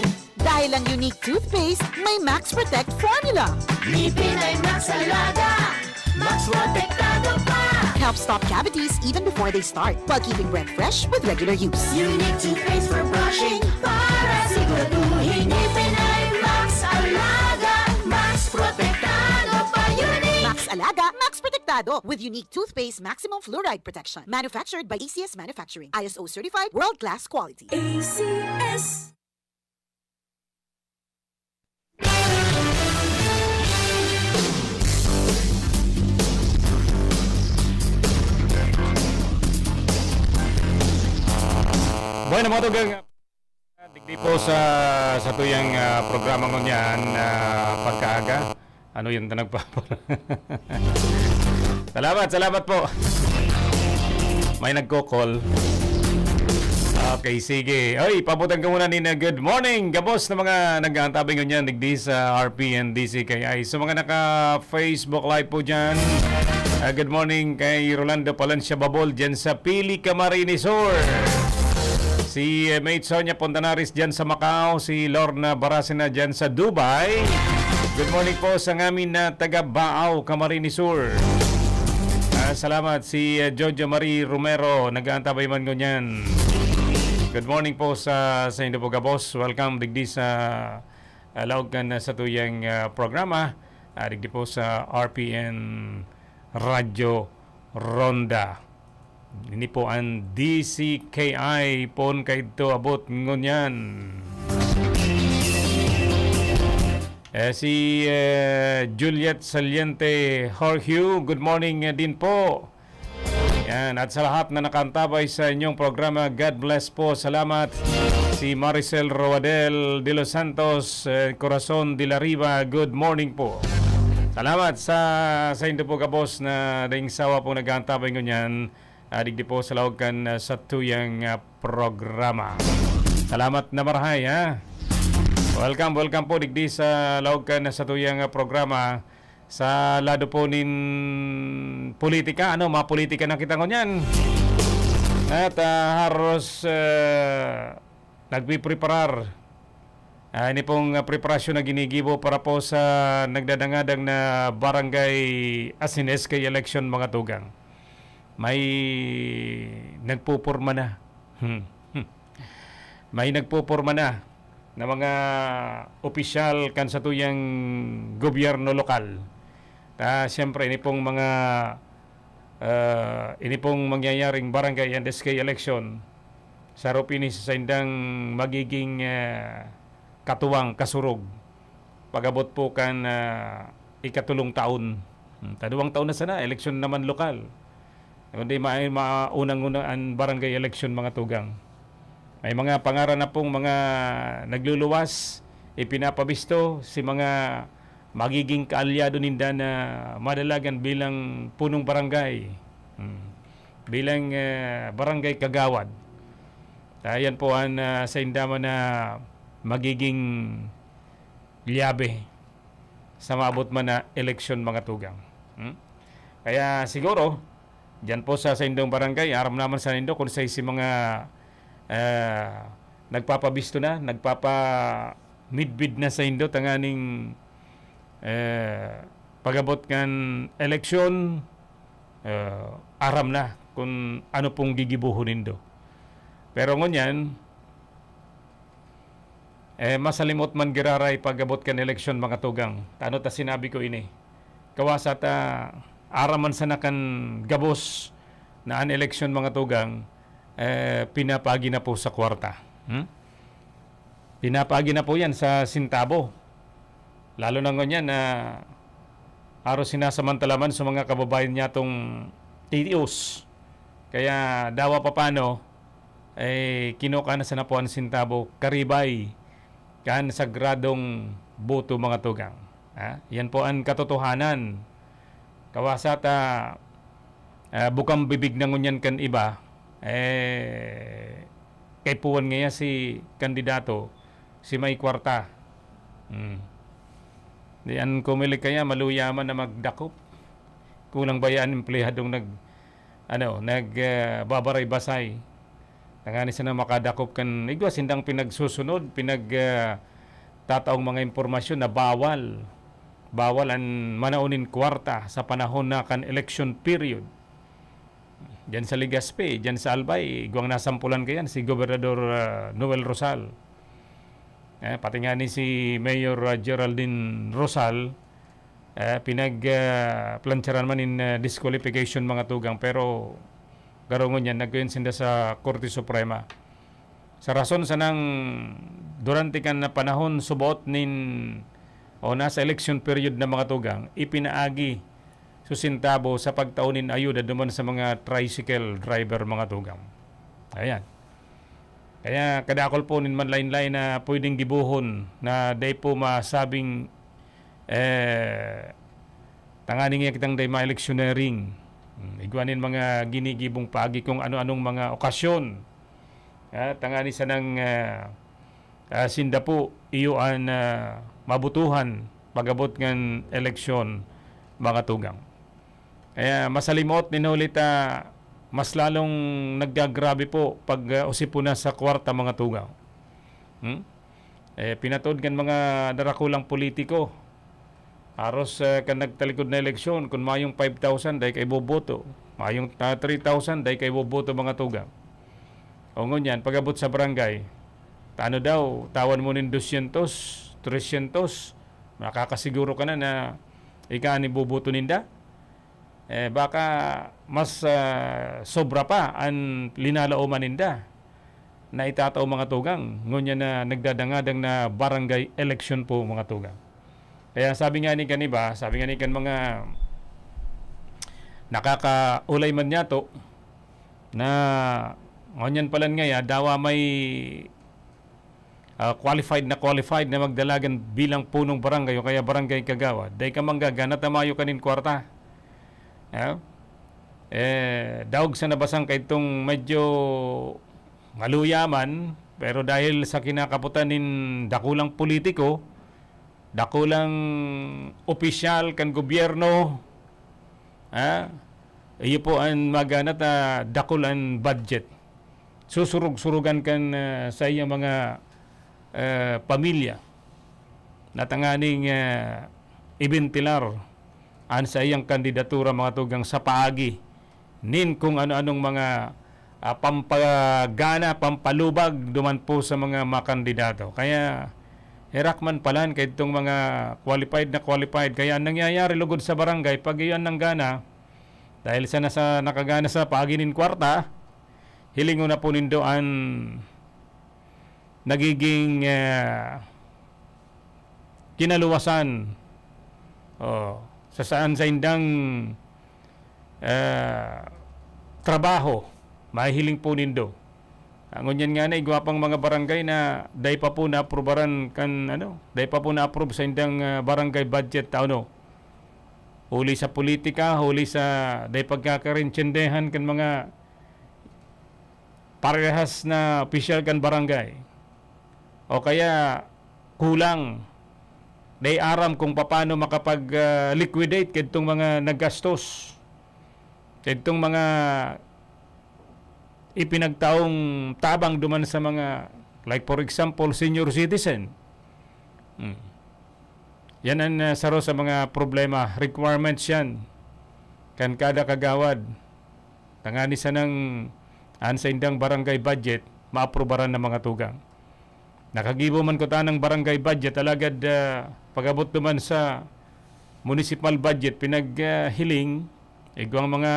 dahil ang unique toothpaste, may Max Protect formula. Ngipin ay Max Alaga. Max Protektado pa. Helps stop cavities even before they start, while keeping breath fresh with regular use. Unique toothpaste for brushing para siguraduhin ngipin ay Max Alaga. Max Protektado pa. Unique. Max Alaga, Max Protectado with unique toothpaste maximum fluoride protection. Manufactured by ACS Manufacturing. ISO certified world-class quality. ACS. Bueno, mga tugang, digdi po sa tuyang programa ko niyan, pagkaaga. Ano yun na nagpapala? Salamat po. May nagko-call. Okay, sige. Oy, pabutan ka muna nina. Good morning, gabos na mga nag-aantabing ko niyan, digdi sa RPN DCKI. So mga naka-Facebook live po dyan. Good morning kay Rolando Palancia Babol dyan sa Pili Camarines Sur. Si Mate Sonia Pontanaris dyan sa Macau. Si Lorna Barasina dyan sa Dubai. Good morning po sa ngamin na taga Baaw, Camarines Sur. Salamat si Jojo Marie Romero. Nag-aantabay man ko niyan. Good morning po sa inyo po kabos. Welcome digdi sa laugan sa tuyang programa. Digdi po sa RPN Radio Ronda. Ini po ang DCKI pon kay ito abot ngunyan. Si Juliet Saliente Jorge, good morning din po. Yan, at sa lahat na nakantabay sa inyong programa, God bless po. Salamat. Si Maricel Roadel de los Santos, Corazon de la Riva, good morning po. Salamat sa inyo po kabos na daing sawa po nag-aantabay ngunyan. Digdi po sa lawagan sa tuyang programa. Salamat na marahay, ha? Welcome po digdi sa lawagan sa tuyang programa. Sa lado po nin politika, mga politika na kita ngunyan. At haros nagpipreparar. Ini pong preparasyon na ginigibo para po sa nagdadangadang na barangay Asines kay election mga tugang. May nagpupurma na. May nagpupurma na mga opisyal kan sa tuyang gobyerno lokal. Siyempre, ini pong mangyayaring barangay and SK election sa Ropinis sa indang magiging katuwang kasurog. Pagabot po kan ikatulong taon. Taduwang taon na sana, election naman lokal. Kundi maunang-unang barangay election mga tugang. May mga pangaran na pong mga nagluluwas, ipinapabisto si mga magiging kaalyado ninda na madalagan bilang punong barangay, bilang barangay kagawad. Yan po ang sa indama na magiging liyabe sa maabot man na eleksyon mga tugang. Kaya siguro, dyan po sa indong barangay, aram naman sa indo kung sa isi mga nagpapabisto na, nagpapa-midbid na sa indo, tanganing pagabot ng eleksyon, aram na kung ano pong gigibuhon nindo. Pero ngunyan, masalimot man giraray pagabot kan eleksyon mga tugang. Ano ta sinabi ko ini? Kawasa ta araman sa nakan gabos na an eleksyon mga tugang, pinapagi na po sa kwarta. Pinapagi na po yan sa sintabo. Lalo na ngunyan na aros sinasamantalaman sa mga kababayan niya tong TTOs. Kaya dawa pa paano, kinuka na sa napuan sintabo, karibay, kan sagradong boto mga tugang. Yan po ang katotohanan. Kawasata, bukang bibig na ngunyan kan iba, kay puwan ngayon si kandidato, si May Kwarta. Diyan kumilig kaya maluyaman na magdakop. Kulang bayan empleyadong babaray-basay. Tangani siya na makadakop kan igwa sindang pinagsusunod, tataong mga impormasyon na bawal ang manaunin kwarta sa panahon na kan election period. Diyan sa Legazpi, diyan sa Albay, igwang nasampulan kayan si Gobernador Noel Rosal. Pati nga ni si Mayor Geraldine Rosal, pinagplantsaran man in disqualification mga tugang, pero garongon yan, nagkayon sinda sa Korte Suprema. Sa rason sa nang durante kan na panahon subot nasa election period na mga tugang, ipinaagi susintabo sa pagtaunin ayuda duman sa mga tricycle driver mga tugang. Ayan. Kaya kadakol po man lain-lain na pwedeng gibuhon na day po masabing tanganing kitang day ma-electioneering. Igwanin mga ginigibong pagi kung ano-anong mga okasyon. Tangani sa nang sinda po iyuan mabutuhan pagabot ng eleksyon mga tugang. Kaya masalimot ninulita mas lalong nagdagrabe po pag usipo na sa kwarta mga tugang. Pinatod kan mga darakulang politiko. Aros kan nagtalikod na eleksyon, kung mayong 5,000 day kay boboto, mayong 3,000 day kay boboto mga tugang. O ngunyan, pagabot sa barangay, tano daw, tawan mo ng 200, 300, makakasiguro ka na ika ni boboto ninda. Baka mas sobra pa ang linalauman ninda na itatao mga tugang. Ngunyan na nagdadangadang na barangay election po mga tugang. Kaya sabi nga ni kaniba, sabi nga ni kan mga nakakaulay man niya to na ngunyan palan nga dawa may qualified na magdalagan bilang punong barangay o kaya barangay kagawad. Day ka manggagana tamayo kanin kwarta. Daog sa nabasang kay itong medyo maluyaman, pero dahil sa kinakaputan nin dakulang politiko, dakulang opisyal kan gobyerno, iyo po ang maganat na dakulan budget. Susurug-surugan kan sa iyang mga pamilya na tanganing ibentilar an sa iyang kandidatura mga tugang sa paagi nin kung ano-anong mga pampagana, pampalubag duman po sa mga makandidato. Kaya herakman palan kay itong mga qualified. Kaya nangyayari lugod sa barangay pag iyan ng gana, dahil sa nakagana sa paaginin kwarta, hilingon na po nindo ang nagiging kinaluwasan sa saan sa indang trabaho, mahihiling po nindo. Ngunyan nga na igwapang mga barangay na day pa po na-aprobaran day pa po na-approve sa indang barangay budget huli sa politika, huli sa day pagkakarintindehan kan mga parehas na opisyal kan barangay. O kaya kulang day aram kung paano makapag-liquidate kadtong mga naggastos. Kadtong mga ipinagtaong tabang duman sa mga, like for example, senior citizen. Yan ang saro sa mga problema. Requirements yan. Kan kada kagawad. Tangani sa ng sa indang barangay budget, maaprobaran ng mga tugang. Nakagibo man ko tanang barangay budget, alagad pag-abot naman sa municipal budget, pinaghiling, igwang mga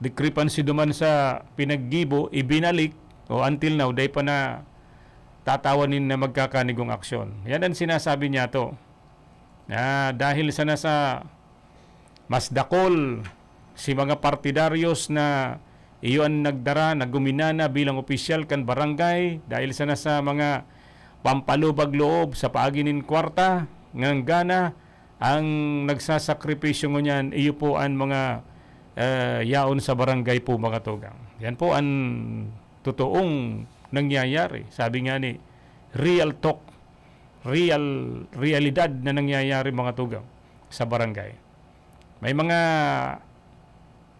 discrepancy duman sa pinaggibo, ibinalik, o until now, day pa na tatawanin na magkakanigong aksyon. Yan ang sinasabi niya to. Dahil sana sa mas dakol si mga partidaryos na iyon nagdara, naguminana bilang opisyal kan barangay, dahil sana sa mga pampalubag loob sa paaginin kwarta, ng gana, ang nagsasakripisyo ngunyan, iyo po ang mga yaon sa barangay po mga tugang. Yan po ang totoong nangyayari. Sabi nga ni, real talk, realidad na nangyayari mga tugang sa barangay. May mga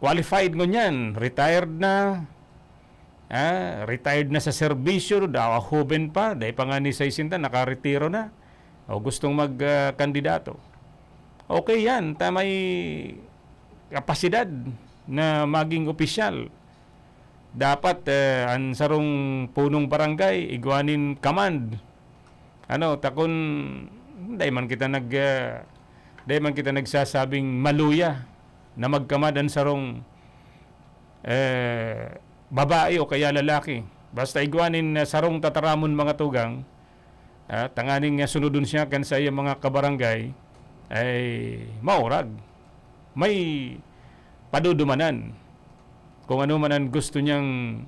qualified ngunyan, retired na sa serbisyo, dawahuben pa, dahil pa nga ni Saisinta, nakaretiro na, o gustong magkandidato. Okay yan, may kapasidad na maging opisyal. Dapat ang sarong punong barangay, igwanin command. Takon, dahil man kita nagsasabing maluya na magkamad ang sarong babae o kaya lalaki. Basta igwanin sarong tataramon mga tugang, tanganing sunodun siya kan sa iyang mga kabarangay, ay maurag. May padudumanan kung ano man ang gusto niyang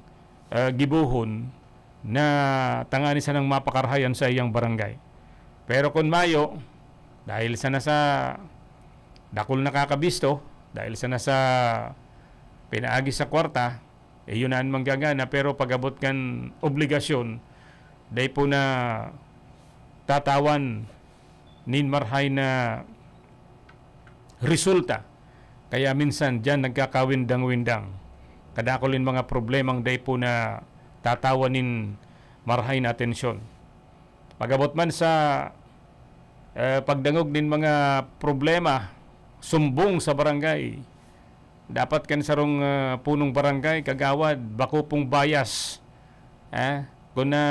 gibuhon na tangani sa nang mapakarhayan sa iyang barangay. Pero kung mayo, dahil sana sa dakol nakakabisto, dahil sana sa pinaagi sa kwarta, yun na ang manggagana. Pero pag-abot kan obligasyon, dahil po na tatawan ninmarhay na resulta. Kaya minsan dyan nagkakawindang-windang. Kadakolin mga problemang day po na tatawanin marhay na atensyon. Pag-abot man sa pagdangog din mga problema, sumbong sa barangay, dapat kan sarong punong barangay, kagawad, bako pong bias. Kung na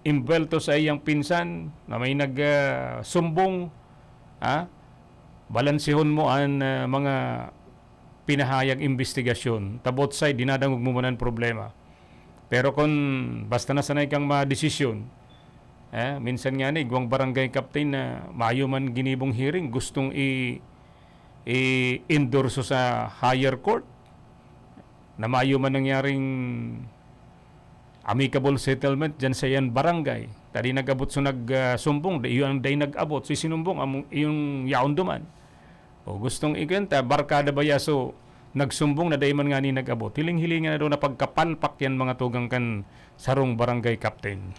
imbelto sa iyang pinsan, na may nagsumbong, balansihon mo ang mga pinahayag investigasyon. Tabot side, dinadangog mo man ang problema. Pero kung basta na sanay kang madesisyon, minsan nga ni, igwang barangay captain na maayo man ginibong hearing, gustong i-endorso sa higher court, na maayo man nangyaring amicable settlement dyan sa yan barangay. Tadi nag-abot so nagsumbong, iyon day nag-abot, so sinumbong, yung yaon duman. O gustong ikenta, barkada ba yaso nagsumbong na dayman nga ni nag-abot. Hiling-hilingan na doon na pagkapalpak yan mga tugang kan sarong barangay captain.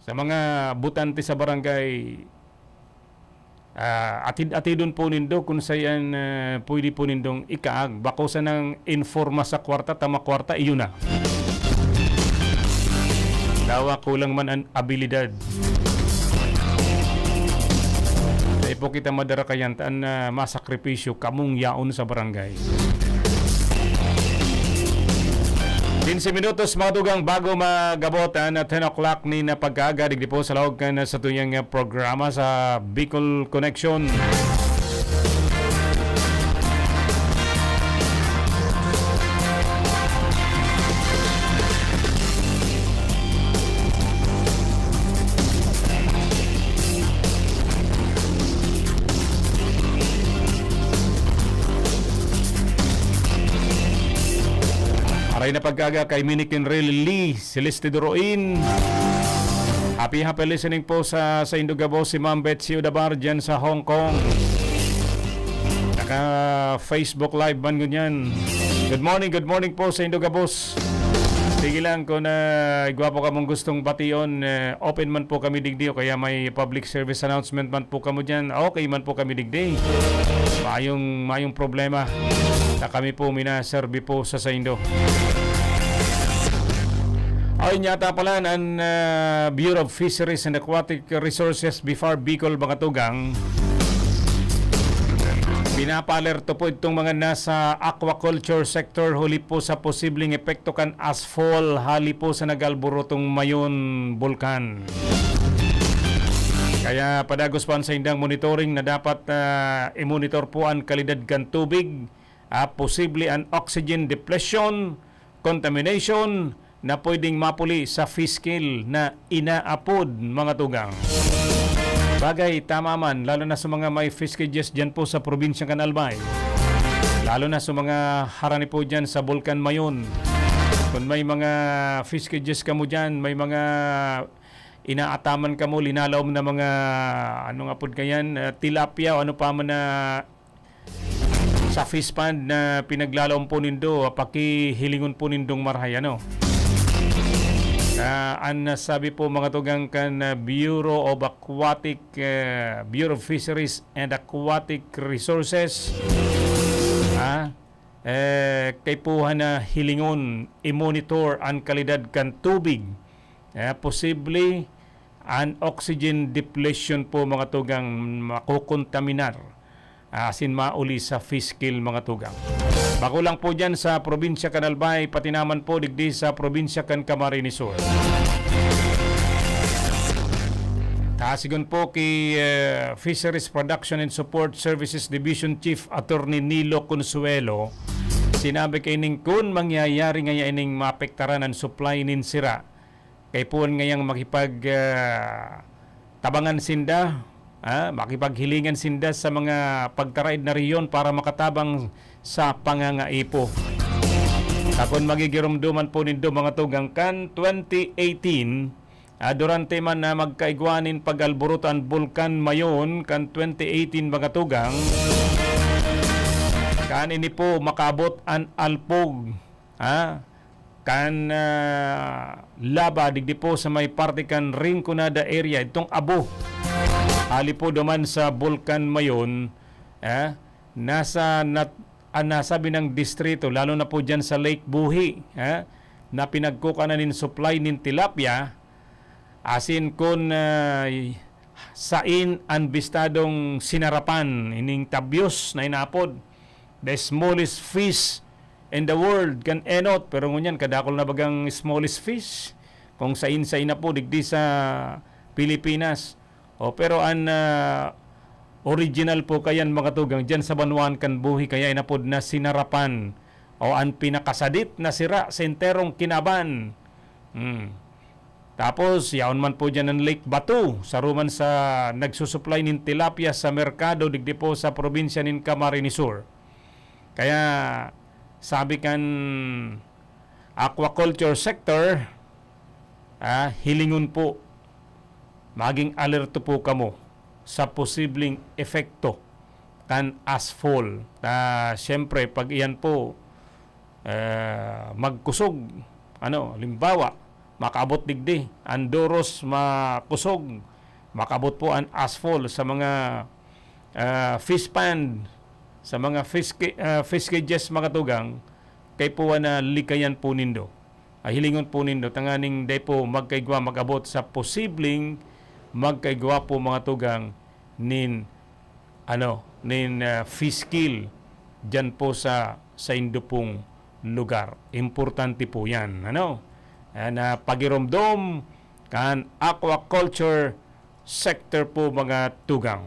Sa mga butante sa barangay, atid-atidon po nindo kung sayan pwede po nindong ikaag. Bako sa nang informa sa kwarta, tama kwarta, iyon na. Dawa kulang man ang abilidad. Dahil po kita madarakayan taan na masakripisyo kamong yaon sa barangay. 15 minutos mga tugang bago magabot na 10 o'clock ni na pagkaga. Digdi po sa lawag ka na sa tuyang programa sa Bicol Connection. Aray na pagkaga kay Minikin Lee, Celeste Duroin. Happy listening po sa Indogabo si Ma'am Betsy Udabar dyan sa Hong Kong. Naka Facebook Live man ganyan. Good morning po sa Indogabos. Sige lang kung gwapo ka mong gustong bation, open man po kami digdi o kaya may public service announcement man po kamo dyan, okay man po kami digdi. Mayong problema na kami po minaserbi po sa Saindo. Ayun yata pala ng Bureau of Fisheries and Aquatic Resources BIFAR Bicol Bangatugang. Pinapalerto po itong mga nasa aquaculture sector huli po sa posibleng epekto kan asphalt hali po sa nagalburotong Mayon Bulkan. Kaya padagos pa sa indang monitoring na dapat i-monitor po ang kalidad kan tubig, posible an oxygen depletion, contamination na pwedeng mapuli sa fish kill na inaapod mga tugang. Bagay, tama man, lalo na sa mga may fish cages dyan po sa probinsyang Canalbay. Lalo na sa mga harani po dyan sa Bulkan Mayon. Kung may mga fish cages ka mo dyan, may mga inaataman ka mo, linalaw na mga, ano nga po kayan, tilapia o ano pa man na sa fish pond na pinaglalaw po nindo, pakihilingon po nindong marhay, ano? Ang sabi po mga tugang kan Bureau of Fisheries and Aquatic Resources, kay puha na hilingon i-monitor ang kalidad kan tubig, posible an oxygen depletion po mga tugang makukontaminar asin mauli sa fish kill mga tugang. Bako lang po dyan sa probinsya Canalbay, pati naman po digdi sa probinsya kan Camarines Sur. Tasigon po kay Fisheries Production and Support Services Division Chief Attorney Nilo Consuelo, sinabi kay ning kun mangyayari ngaya ining maapektaran ang supply nin sira, kay po ngayang makipag tabangan sinda, makipaghilingan sinda sa mga pagtaraid na riyon para makatabang sa pangangaipo. Takon magigirumduman po nindo mga tugang kan 2018, durante man na magkaigwanin pag-alburutan Bulkan Mayon kan 2018 mga tugang, kan ini po makabot an alpog, kan laba digdi po sa may parte kan Rinconada area, itong abo hali po duman sa Bulkan Mayon, nasabi ng distrito, lalo na po dyan sa Lake Buhi, na pinagkukanan nin supply nin tilapia, asin kun sain ang bistadong sinarapan, ining tabyos na inapod, the smallest fish in the world, kan enot, pero ngunyan, kadakol na bagang smallest fish, kung sain na po, digdi sa Pilipinas. Pero ang original po kayan mga tugang dyan sa Banwan kan Buhi, kaya inapod na sinarapan o ang pinakasadit na sira sa enterong Kinaban. Tapos yaon man po dyan ng Lake Batu, saruman sa nagsusupply nin tilapia sa merkado digdi po sa probinsya nin Camarines Sur. Kaya sabi kan aquaculture sector, hilingon po, maging alerto po kamo sa posibleng epekto kan asphalt. Siyempre, pag iyan po magkusog, limbawa, makaabot digdi, ang doros makusog, makaabot po ang asphalt sa mga fish pond, sa mga fish cages mga tugang, kay po na likayan po nindo. Hilingon po nindo, tanganing day po magkaigwa magabot sa posibleng magkaigwa po mga tugang nin fish kill dyan po sa indo pong lugar. Importante po yan. Pagiromdom kan aquaculture sector po mga tugang.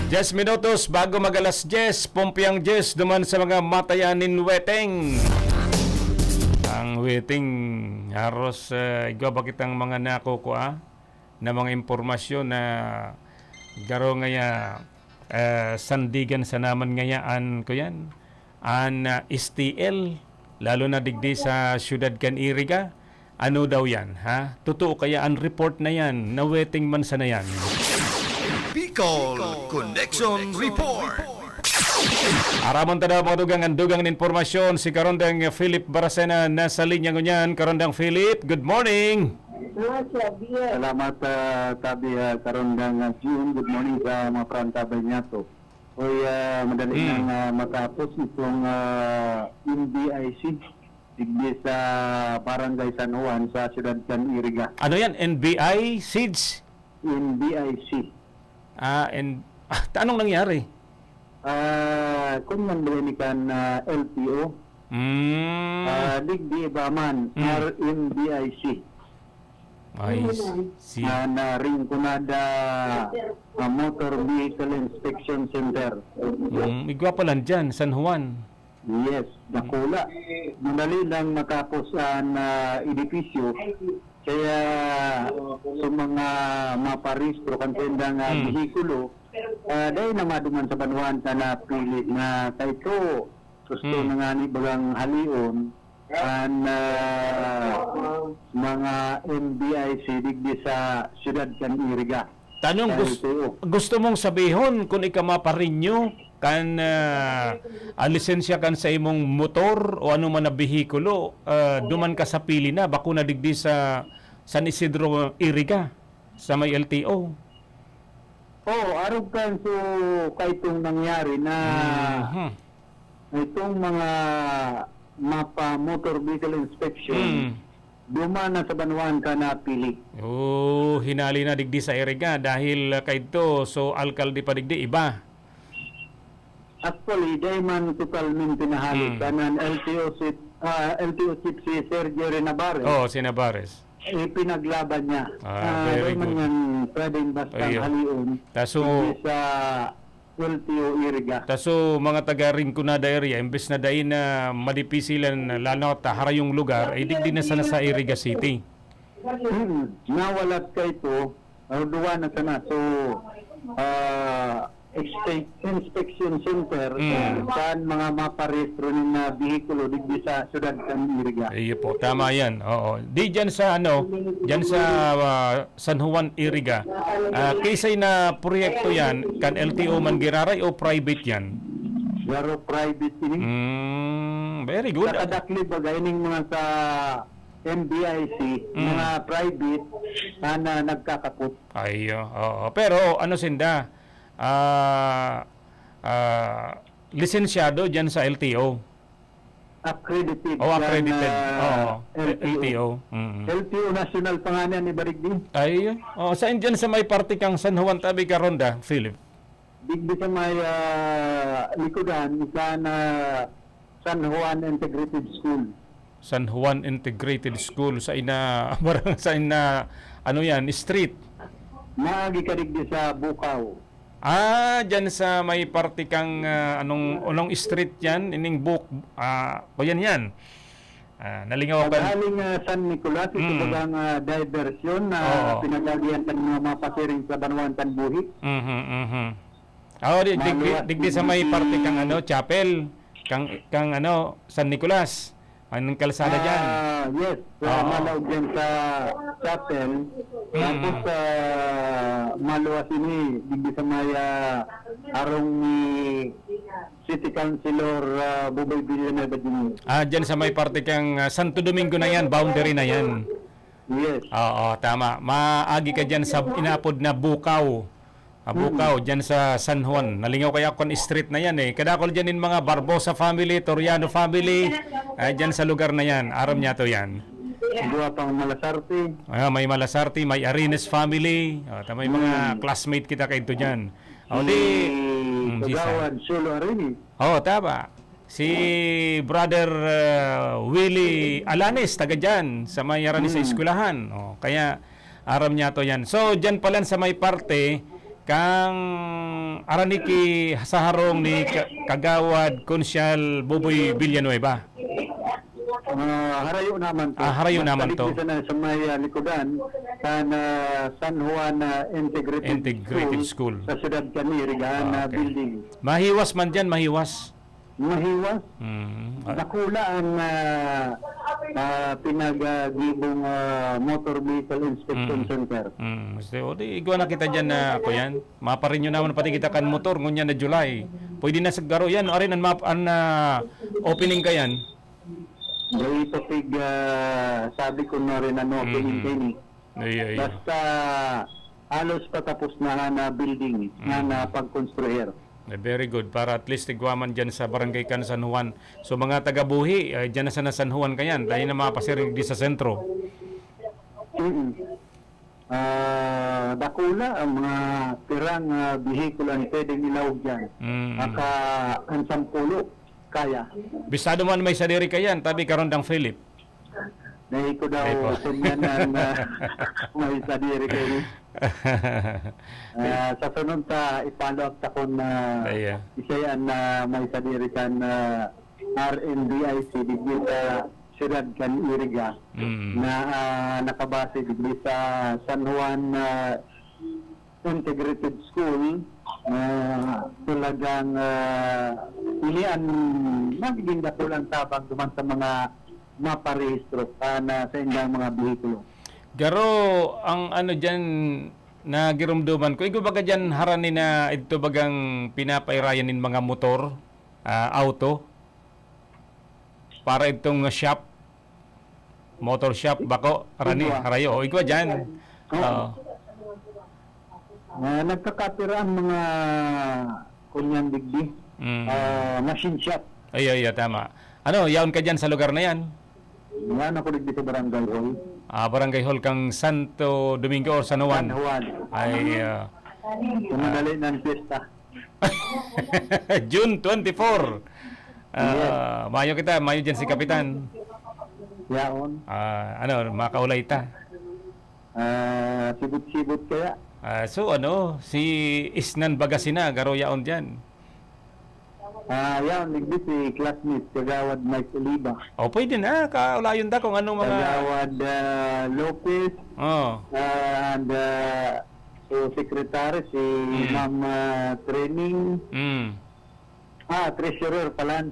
Yes, minutos bago mag-alas 10, Pompiang 10 duman sa mga matayanin weteng. Ang weteng haros igwa bakit ang mga nakukuha na mga impormasyon na garo ngaya sandigan sa naman ngayaan ko yan. An STL, lalo na digdi sa syudad kan Iriga. Ano daw yan? Totoo kaya ang report na yan na weteng man sa na yan? Bicol Connection Report. Aramon tada mga dugang informasyon si karondang Philip Baracena nasa linya ngunyan. Karondang Philip, good morning. Salamat tabi karondang June. Good morning sa mga prantabay niya to. Hoy, madali nang matapos itong NBIC digdi sa Barangay San Juan sa Siyudad San Iriga. Ano yan? NBI Seeds? NBIC. Anong nangyari? Kung nandun kan LTO, digdi ba man, RNBIC. Ay, si... Na ring kunada Motor Vehicle Inspection Center. Igwa pa lang dyan, San Juan. Yes, nakula. Madali lang matapos ang edipisyo. Kaya sa mga maparistro kantendang behikulo, dahil na maduman sa banuan na napili na kaito gusto na nga ni bagang halion ang mga NBIC digdi sa Siyudad San Iriga. Tanong, gusto mong sabihon kung ikaw maparinyo kan lisensya kan sa imong motor o ano man na behikulo, duman ka sa pili na bako na digdi sa San Isidro Iriga sa may LTO. Arog kan so kaitong nangyari na itong mga mapa motor vehicle inspection duman na sa banuan ka na pili. Hinali na digdi sa Iriga dahil kaito so alkalde pa digdi iba. Actually, dahil man totalmente nahalo kanan LTO chief si Sergio Renabarres. Si Navarez. Pinaglaban niya. Very dahil man good. yan pwedeng basta halion sa LTO Iriga. Taso mga taga Rinconada area, imbes na dahin na madipisilan lalo at harayong lugar, ay digdi na sana sa Iriga City. Nawalat ka ito, duwa na sana. So, inspection center saan mga maparehistro ng behikulo digdi sa Siyudad San Iriga. Iyo po, tama yan. Oo. Di dyan sa dyan sa San Juan Iriga, kisay na proyekto yan, kan LTO man giraray o private yan? Pero private ini. Very good. Sa kadakli bagay ning mga sa MBIC, mga private na nagkakapot. Ayo, oo. Pero ano sinda? Lisensyado dyan sa LTO. Accredited. Accredited. LTO. LTO National pangalan ni Barigdi. Ay, saan dyan sa may party kang San Juan tabi ka ronda, Philip? Digdi sa may likodan sa San Juan Integrated School. San Juan Integrated School sa ina ano yan, street. Maagi ka digdi sa Bukaw. Dyan sa may party kang anong street yan, ining book, yan. Nalingaw ka. Paghaling San Nicolas, ito bagang diversion na pinaglagian ng mga mapasiring sa Banuan Tanbuhi. Digdi sa may party kang chapel, kang San Nicolas. Anong kalsada dyan? Yes, malaw dyan sa chapel. Tapos maluwas ini, digdi sa may arong ni City Councilor Buboy Villanueva din. Dyan sa may parte kang Santo Domingo na yan, boundary na yan. Yes. Oo, tama. Maagi ka dyan sa inapod na Bukaw. Bukaw, dyan sa San Juan. Nalingaw kaya kon street na yan Kadakol dyan yung mga Barbosa family, Toriano family. Dyan sa lugar na yan. Aram niya to yan. Dua pang Malasarte. May Malasarte, may Arines family. May mga classmate kita kayo dyan. Kagawad Solo Arines. Tama. Si brother Willie Alanes, taga dyan, sa may Arani sa eskwelahan. Kaya aram niya to yan. So, dyan pala sa may parte, kang araniki sa harong ni Kagawad Konsyal Buboy Villanueva. Harayo naman to. Harayo naman to. Sa may likodan sa San Juan Integrated School. Sa Siyudad San Iriga building. Mahiwas man dyan, mahiwas. Nakula ang pinag-gibong motor vehicle inspection center. So, di igwa na kita dyan na kuyan. Maparin nyo naman pati kita kan motor ngunya na July. Pwede na sagaro yan. Arin ang opening kayan. Dahil ito sabi ko na rin ano, opening kayo ni. Ay. Basta halos patapos na building na pagkonstruer. Very good. Para at least igwaman dyan sa barangay kan San Juan. So mga taga-buhi, dyan na sa San Juan kayan. Dahil na mapasirig di sa sentro. Dakula ang mga pirang bihikulo ang pwedeng ilawag dyan. Maka ang 10 kaya. Bisado man may sadiri kayan. Tabi karon dang Philip. Dahil ko daw sunyanan may sadiri kayo. Sa sunod ipalo up ko na isa yan na may sadiri kan RNBIC digit siyudad kan Iriga na nakabase digit sa San Juan Integrated School talagang ilian magiging dakulang tabang duman sa mga maparehistro na sa indang mga bihikulo. Garo, ang ano dyan na girumduman ko, ikaw baga dyan harani na ito bagang pinapairayan ng mga motor, auto, para itong shop, motor shop, bako, harani, harayo. O ikaw dyan. Nagkakapira ang mga kunyang digdi, machine shop. Ay, tama. Ano, yaon ka dyan sa lugar na yan? Yan ako digdi sa barangay hall. Barangay Hall kang Santo Domingo or San Juan? San Juan. Ay, Tumadali ng pista. June 24. Mayo dyan si Kapitan. Yaon. Ano, makaulay ta? Sibot-sibot kaya. So si Isnan Bagasina, garo yaon dyan. Yaon, digdi si classmate, Kagawad Mike Oliva. O, pwede na, kaulayon ta kung anong mga... Kagawad Lopez. And so secretary si Ma'am Training. Treasurer pala.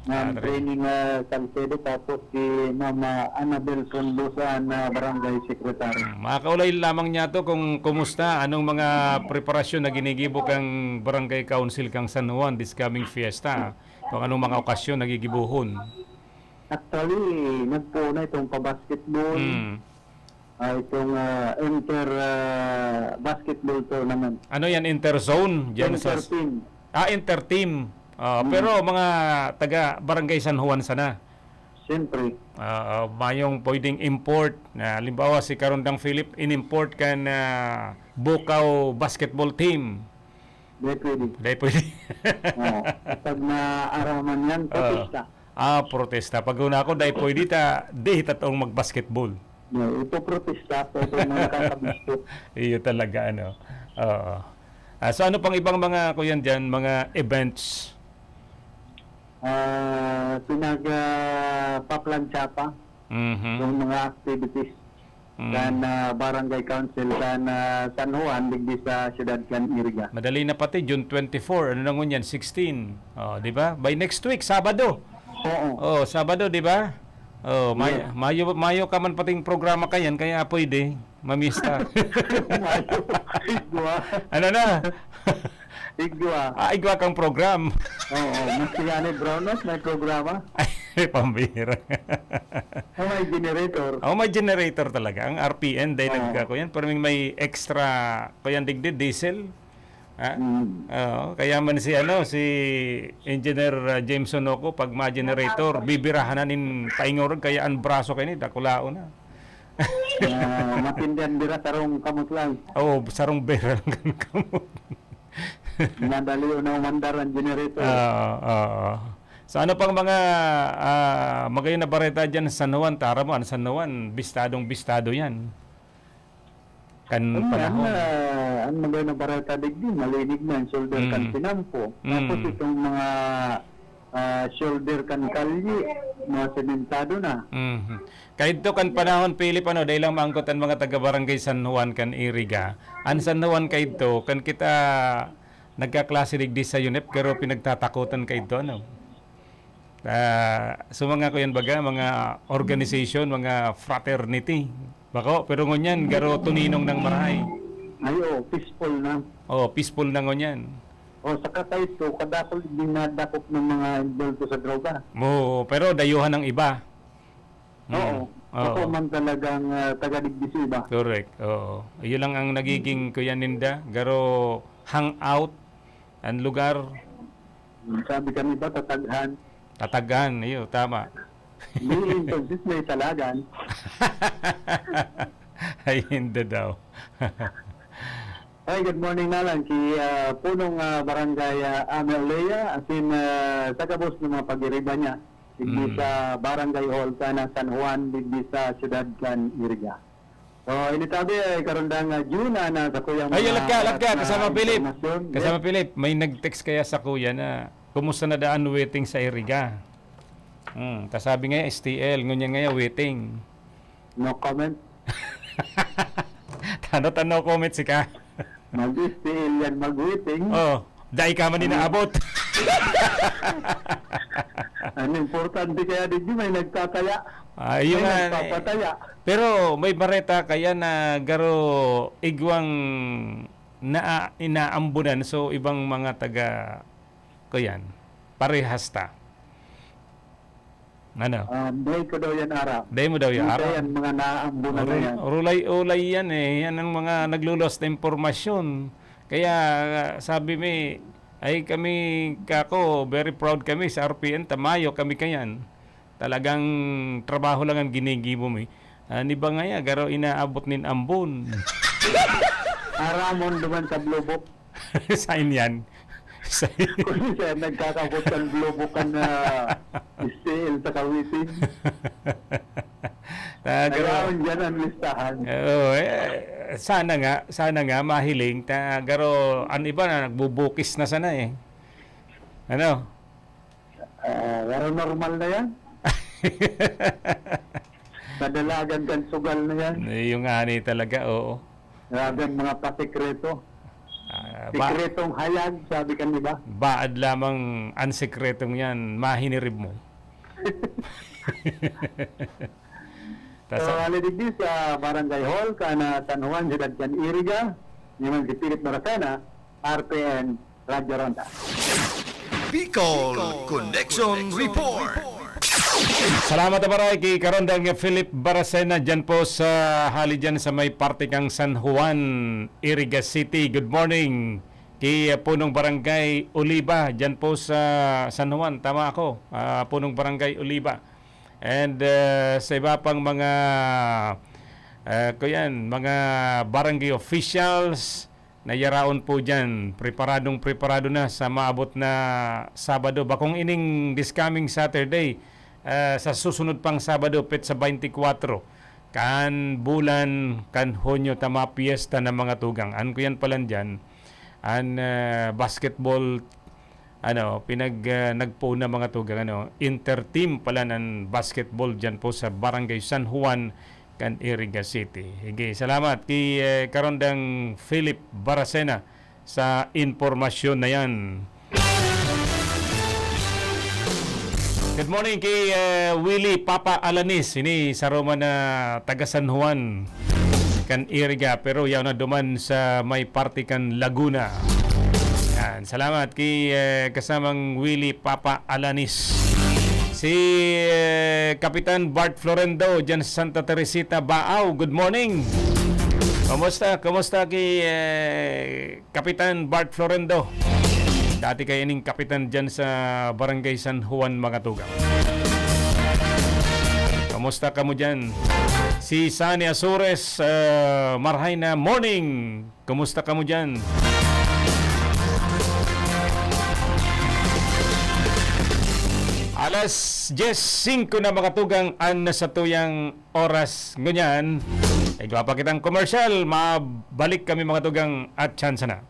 Ma'am Training Salcedo, tapos si Ma'am Annabel Condosa na barangay secretary. Makaulay lamang niya to kung kumusta, anong mga preparasyon na ginigibok ang barangay council kang San Juan this coming fiesta. Kung anong mga okasyon nagigibuhon. Actually, nagpuna itong pa-basketball. Itong inter-basketball tournament. Ano yan, interzone? Inter-team. Inter-team. Pero mga taga Barangay San Juan sana. Siyempre. Mayong pwedeng import. Halimbawa si Karondang Philip, in-import ka na Bukaw basketball team. Dahil pwede. Pag naaraman yan, protesta. Protesta. Pag una ako, dahil pwede di tatong mag-basketball. Ito protesta. Ito mga kakabisto. Iyo talaga, ano. So ano pang ibang mga kuyan dyan, mga events? Pinagpaplansya pa yung mga activities kan barangay council kan San Juan digdi sa siyudad kan Iriga. Madali na pati June 24, ano nang yan 16. Di ba? By next week Sabado. Sabado, di ba? Mayo ka man pating programa kayan kaya pwede mamista. Ano na? Igwa kang program. Masigani Brownos, may programa. Ay, pambira. May generator. May generator talaga. Ang RPN, dahil nagka ko yan. Pero may extra, kaya digdi, diesel. Kaya man si Engineer Jameson Oco, pag ma-generator, bibirahan na nin paingorog, kaya ang braso kayo ni, dakulao na. Matindihan bira, sarong kamot lang. Sarong bira lang kamot. Nadali na umandar ang generator. So ano pang mga magayon na bareta dyan sa San Juan, Taraman, San Juan, bistado yan. Panahon. Ang magayon na bareta digdi, malinig na yung shoulder kan Pinampo. Tapos itong mga shoulder kan Kalye, mga sementado na. Kahit to kan panahon, Philip, dahil lang maangkot ang mga taga-barangay San Juan kan Iriga. Ang San Juan kahit to, kan kita nagkaklase digdi sa UNEP, pero pinagtatakutan kahit to, Sumanga ko yan baga, mga organization, mga fraternity. Bako, pero ngunyan, garo tuninong ng marahay. Peaceful na. Peaceful na ngunyan. Saka tayo ito, kadakol din nadakop ng mga involved sa droga. Pero dayuhan ng iba. Ako man talagang taga-digbisi ba? Correct. Oo. Iyon lang ang nagiging Kuya Ninda. Garo hangout ang lugar. Sabi kami ba, tataghan? Tatagan. Iyo, tama. May intensity, may talagan. Ay, hindi daw. Hi, good morning na lang kay punong barangay Amelea, as in tagabos ng mga pag-iriba niya. Digdi sa barangay hall ka ng San Juan, digdi sa siyudad kan Iriga. So, initabi ay karundang Juna na sa kuyang Ay, alat ka, kasama Philip. impormasyon. Kasama Philip, may nag-text kaya sa kuya na kumusta na daan waiting sa Iriga. Kasabi nga STL, ngunyan nga waiting. No comment. Tano comment si ka. Mag-STL yan, mag-waiting. Dahil ka man inaabot. Ang importante kaya din may nagtataya. Ayun may nga. nagpapataya. Pero may bareta kaya na garo igwang inaambunan, so ibang mga taga kuyan parehas ta. Ano? Day ko daw yan araw. Day mo daw yan araw. Yan mga naambunan na yan. Ulay yan eh. Yan ang mga naglulos na impormasyon. Kaya sabi mi, ay kami kako, very proud kami sa RPN, tamayo kami kayan. Talagang trabaho lang ang ginigimo mi. Ni ba nga ya, garo inaabot nin ambon. Aramon duman sa blubok. Sign yan. Kung siya nagkakabot ng blobokan na STL sa kawitin. Nagaon dyan ang listahan. Sana nga mahiling. Garo, ang iba na nagbubukis na sana eh. Ano? Garo normal na yan. Kadalagan kan sugal na yan. Yung ani talaga, oo. Grabe mga pasikreto. Sikretong hayag, sabi kan, di ba? Baad lamang ang sikretong yan, mahinirib mo. So, alidigdi sa Barangay Hall, kana San Juan, Ciudad Can Iriga, yung si Philip Maracena, RPN, Radyo Ronda. Bicol Connection Report. Salamat na maray kay Karondang Philip Baracena dyan po sa hali dyan sa may parte kang San Juan, Iriga City. Good morning kay Punong Barangay Oliva dyan po sa San Juan. Tama ako, Punong Barangay Oliva. And sa iba pang mga mga barangay officials na yaraon po dyan. Preparado na sa maabot na Sabado. Bakong ining this coming Saturday, sa susunod pang Sabado, petsa 24, kan bulan, kan Hunyo, tama piyesta ng mga tugang. An ko yan pala dyan, an basketball, nagpo na mga tugang, inter-team pala ng basketball dyan po sa Barangay San Juan, kan Iriga City. Hige, salamat kay Karondang Philip Baracena sa informasyon na yan. Good morning kay Willie Papa Alanis. Ini sa Roma na taga San Juan kan Iriga, pero yaw na duman sa may party kan Laguna. Yan, salamat kay kasamang Willie Papa Alanis. Si Kapitan Bart Florendo dyan sa Santa Teresita, Baaw. Good morning. Kumusta kay Kapitan Bart Florendo? Dati kayo ining kapitan dyan sa Barangay San Juan, mga tugang. Kamusta ka mo dyan? Si Sani Azores, marhay na morning. Kamusta ka mo dyan? Alas 10:05 na mga tugang an sa tuyang oras. Ngunyan, ay gawa pa kitang commercial. Mabalik kami mga tugang at chance na.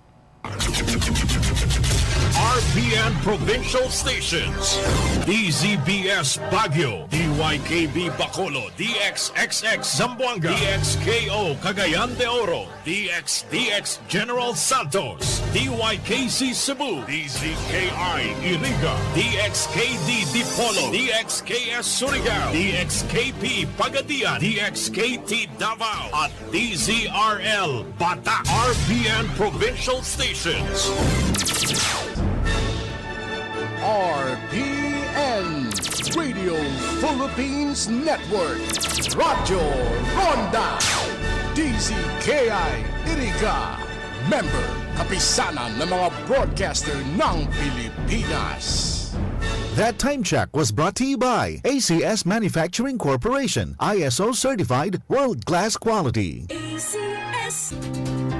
RPN Provincial Stations. DZBS Baguio, DYKB Bacolod, DXXX Zamboanga, DXKO Cagayan de Oro, DXDX General Santos, DYKC Cebu, DZKI Iriga, DXKD Dipolo, DXKS Surigao, DXKP Pagadian, DXKT Davao, at DZRL Bata. RPN Provincial Stations. RPN Radio Philippines Network. Radyo Ronda. DZKI Iriga. Member, kapisanan ng mga broadcaster ng Pilipinas. That time check was brought to you by ACS Manufacturing Corporation, ISO certified world-class quality. ACS.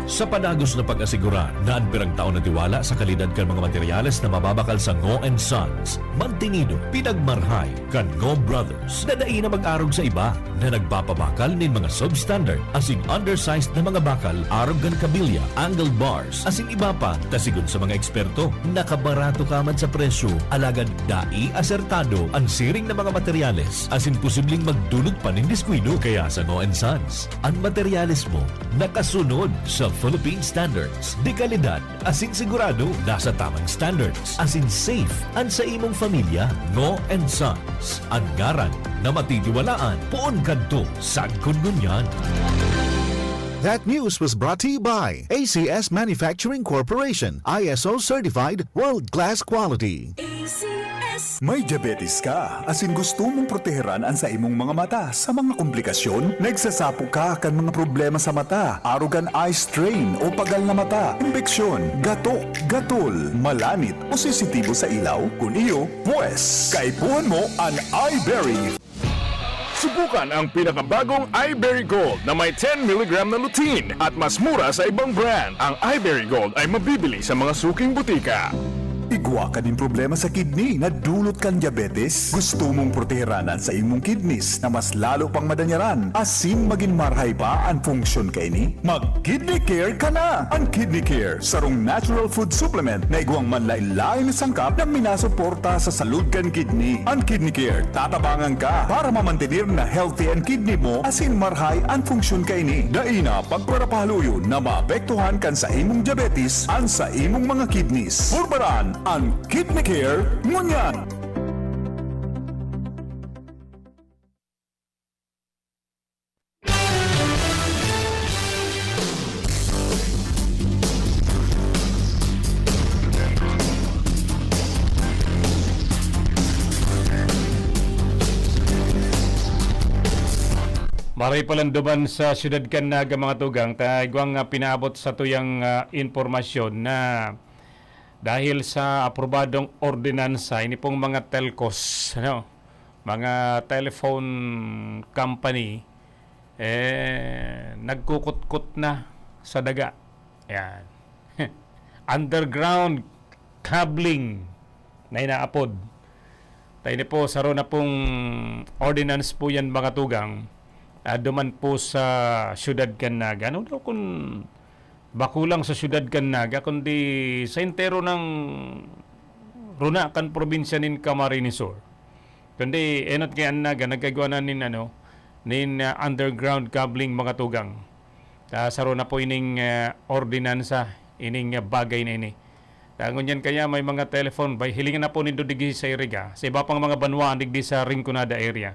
Sa panagos na pag-asigura na anpirang taon na tiwala sa kalidad kan mga materyales na mababakal sa Ngo & Sons, mantinido, pinagmarhay kan Ngo Brothers na daí na mag-arog sa iba na nagpapabakal nin mga substandard asing undersized na mga bakal, arog kan kabilya, angled bars, asing iba pa, tasigon sa mga eksperto, nakabarato ka man sa presyo, alagad dai asertado ang siring na mga materyales asin posibleng magdulot pa nin diskwido kaya sa Ngo & Sons. Ang materyales mo nakasunod sa Philippine Standards. Di kalidad, asing sigurado nasa tamang standards. Asin safe ang sa imong pamilya, Ngo & Sons. Ang ngaran na matitiwalaan, poon kadto sa kungunyan. That news was brought to you by ACS Manufacturing Corporation, ISO certified world-class quality. ACS. May diabetes ka, asin gusto mong proteheran ang sa imong mga mata sa mga komplikasyon? Nagsasapo ka kan mga problema sa mata, arugan eye strain o pagal na mata, impeksyon, gato, gatol, malanit o sensitibo sa ilaw? Kung iyo, pues, kaipuhan mo ang iBerry. Subukan ang pinakabagong iBerry Gold na may 10 mg na lutein at mas mura sa ibang brand. Ang iBerry Gold ay mabibili sa mga suking butika. Igwa ka din problema sa kidney na dulot kang diabetes? Gusto mong proteheranan sa imong kidneys na mas lalo pang madanyaran asin maging marhay pa ang funksyon kay ni? Mag-Kidney Care ka na! Ang Kidney Care, sarong natural food supplement na igwang manlain-lain na sangkap na minasuporta sa salud kan kidney. Ang Kidney Care, tatabangan ka para mamantinir na healthy ang kidney mo asin marhay ang funksyon kay ni. Daina, pagparapahaluyo na maapektuhan kan sa imong diabetes ang sa imong mga kidneys. Purbaran ang Kidney Care ngunyan. Maray palang duman sa siyudad Canaga mga tugang, taigwang pinaabot sa tuyang informasyon na dahil sa aprobadong ordinansa, ini pong mga telcos, mga telephone company, nagkukutkot na sa daga. Yan. Underground cabling na inaapod. Tayo po, saro na pong ordinance po yan mga tugang. Duman po sa siyudad Canaga. Ano daw kung bakulang sa siyudad Canaga, kundi sa entero ng Runakan probinsya nin Camarines Sur. Kundi enot kay Anaga, nagkagawa na nin underground cabling mga tugang. Saro na po ining ordinansa, ining bagay na ini. Tangon yan kaya may mga telephone, hilingan na po nindo digi sa Iriga, sa iba pang mga banwaan digdi sa Rinconada area.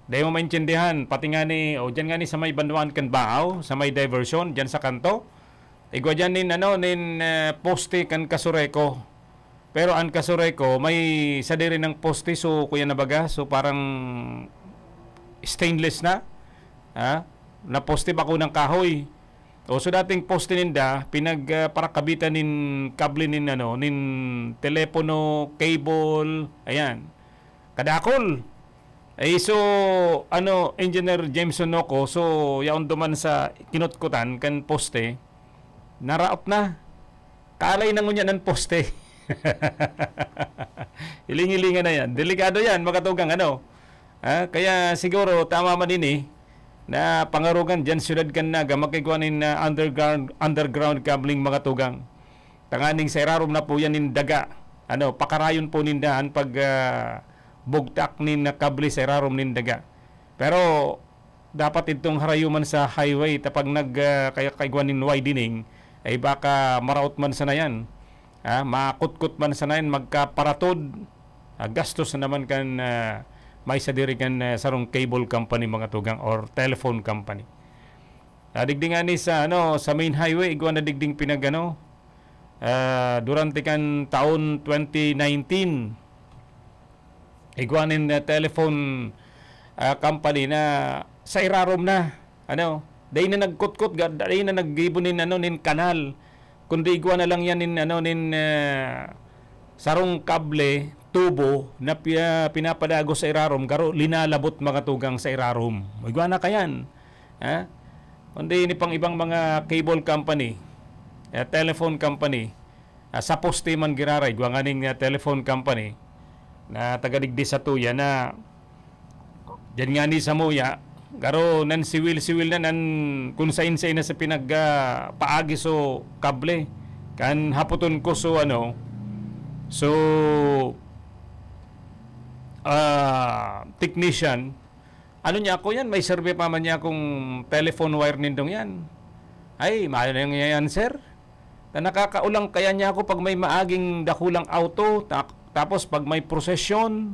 Dahil mo maintindihan, pati nga ni, dyan nga ni sa may banwaan kan Baaw, sa may diversion, dyan sa kanto. Igwa dyan nin poste kan Kasureko. Pero ang Kasureko, may sadiri ng poste, so kuya nabaga, so parang stainless na. Na poste pa ko ng kahoy. O so dating poste ninda, para kabitan nin kable nin telepono, cable, ayan. Kadakol. So, Engineer Jameson Noco, so, yaon duman sa kinutkutan, kan poste, naraot na. Kalay na ngunya ng poste. Hiling-hilingan na yan. Delikado yan, makatugang Kaya siguro, tama man din na pangarugan dyan siyudad Canaga, makikwanin na underground cabling mga tugang. Tanganing sa irarom na po yan in daga. pakarayon po nindaan pag bugtak nin na kable sa irarom nindaga. Pero dapat itong harayuman sa highway tapag kaya kaigwan nin widening ay baka maraot man sa nayan. Makutkut man sa nayan magkaparatod. Gastos na naman kan may sadiri kan sarong cable company mga tugang or telephone company. Digding ani sa sa main highway igwan na digding durante kan taon 2019 igwanin telephone company na sa irarom na day na nagkutkot day na naggibunin nin kanal kundi igwa na lang yan nin sarong kable tubo na pinapadago sa irarom garo linalabot mga tugang sa irarom igwa na kayan kundi ni pang ibang mga cable company telephone company sa poste man giraray igwa nga ning telephone company na tagadigdi sa tuya na dyan nga ni sa muya garo nan siwil-siwil na nan kung sain-sain na sa paagi so kable kan haputon ko so technician niya ako yan may survey pa man niya kung telephone wire nindong yan ay maayo na yan sir na nakakaulang kaya niya ako pag may maaging dakulang auto tapos pag may prosesyon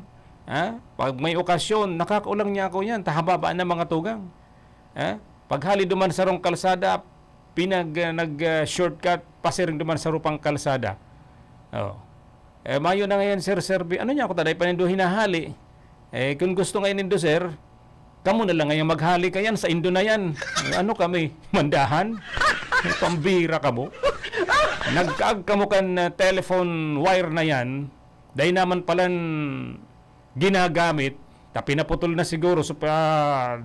pag may okasyon nakakaulang niya ako yan tahababa na mga tugang pag hali duman sa rong kalsada nag-shortcut pasiring duman sa rupang kalsada mayo na ngayon sir survey niya ako taday panindo hinahali kung gusto ngayon nindo sir kamo na lang ngayon maghali kayan sa indo na yan kami mandahan pambira kamo nagkaag kamo kan telephone wire na yan dahil naman palan ginagamit pinaputol na siguro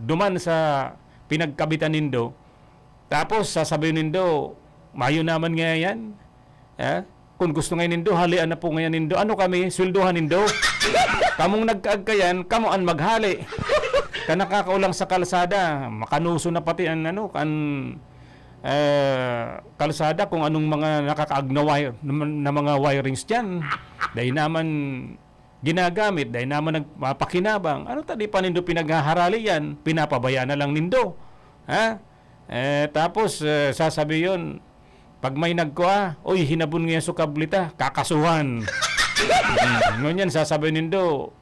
duman sa pinagkabitan nindo tapos sasabihin nindo mayo naman nga yan kung gusto ngayon nindo halian na po ngayon nindo kami sweldohan nindo kamong nagkaag kayan kamoan maghali nakakaulang sa kalsada makanuso na pati ang kalsada kung anong mga nakakaag na mga wirings dyan dahil naman ginagamit dahil naman nagpapakinabang tadi pa nindo pinaghaharali yan pinapabaya na lang nindo tapos sasabi yun pag may nagkuha hinabon nga so kablita kakasuhan ngunyan sasabi nindo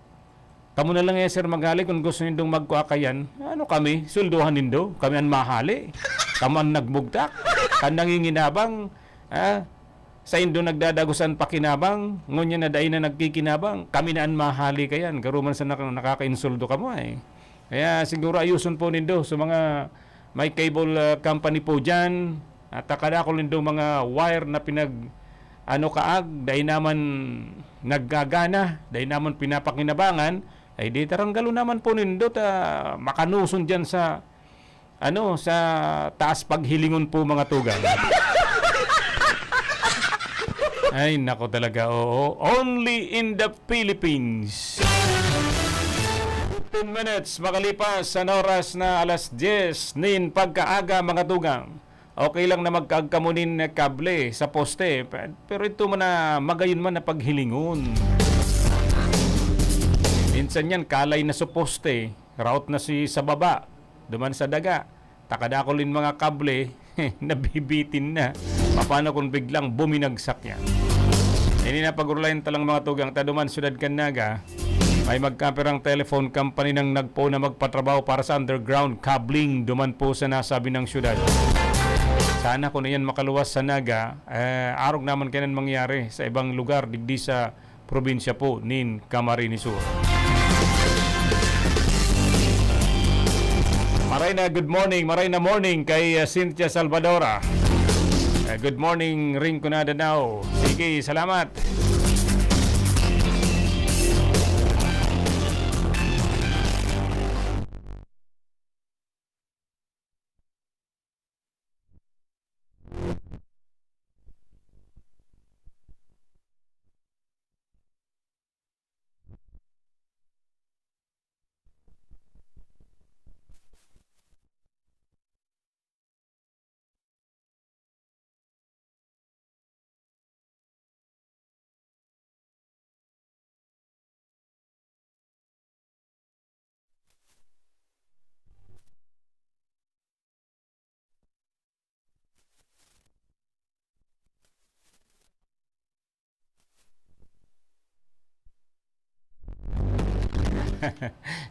kamo na lang sir maghali kung gusto nindong magkuha kayan kami sulduhan nindo kami ang mahali kamo ang nagbugtak kan nanginginabang sa indo nagdadagusan pakinabang ngunyan na dahi na nagkikinabang kami na ang mahali kayan karuman sa nakaka-insuldo kamo kaya siguro ayuson po nindo sa mga may cable company po dyan at akala ko nindo mga wire na kaag dahi naman naggagana dahi naman pinapakinabangan ay di taranggalo naman po nindo makanuson dyan sa sa taas paghilingon po mga tugang. Ay nako talaga only in the Philippines. 15 minutes makalipas sa oras na alas 10 nin pagkaaga mga tugang. Okay lang na magkaagkamunin na kable sa poste pero ito man na magayon man na paghilingon. Minsan yan, kalay na sa poste, route na sa baba, duman sa daga. Takadakolin mga kable, nabibitin na. Paano kung biglang buminagsak yan? Hindi na pag-urlayan talang mga tugang, taduman sudad Kanaga, may magkaperang telephone company nang nagpo na magpatrabaho para sa underground cabling duman po sa nasabi ng syudad. Sana kung yan makaluwas sa Naga, arog naman kanan mangyari sa ibang lugar, digdi sa probinsya po, nin Camarines Sur. Maray na morning kay Cynthia Salvadora. Good morning, ring ko na now. Sige, salamat.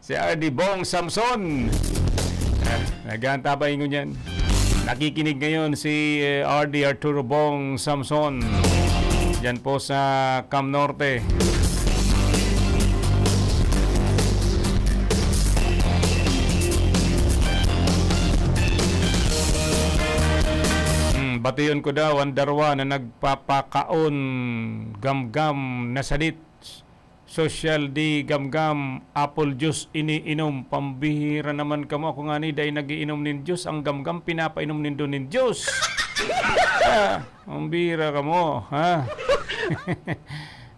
Si RD Bong Samson. Nag-aantabay ko yan. Nakikinig ngayon si RD Arturo Bong Samson. Diyan po sa Cam Norte. Batiyon ko daw ang darwa na nagpapakaon gamgam na sadit. Social di gamgam apple juice iniinom. Pambihira naman kamo kung ani day nagiinom nin juice. Ang gamgam pinapainom nindo nin juice. Pambihira kamo, ha?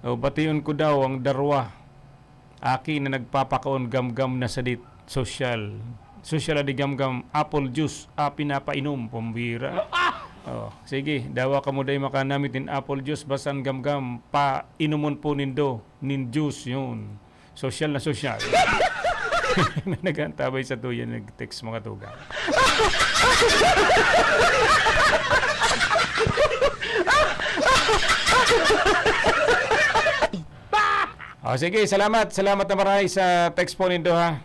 O, batiyon ko daw ang darwa. Aki na nagpapakaon gamgam na sadit. Social di gamgam apple juice pinapainom. Pambihira. Oh, sige, dawa ka mo day makanamitin apple juice basan gamgam pa inumon po nindo nin juice yun. Social na social. Nagantabay sa tuyan nag-text mga tugang. Oh, sige, salamat na maray sa text po nindo ha.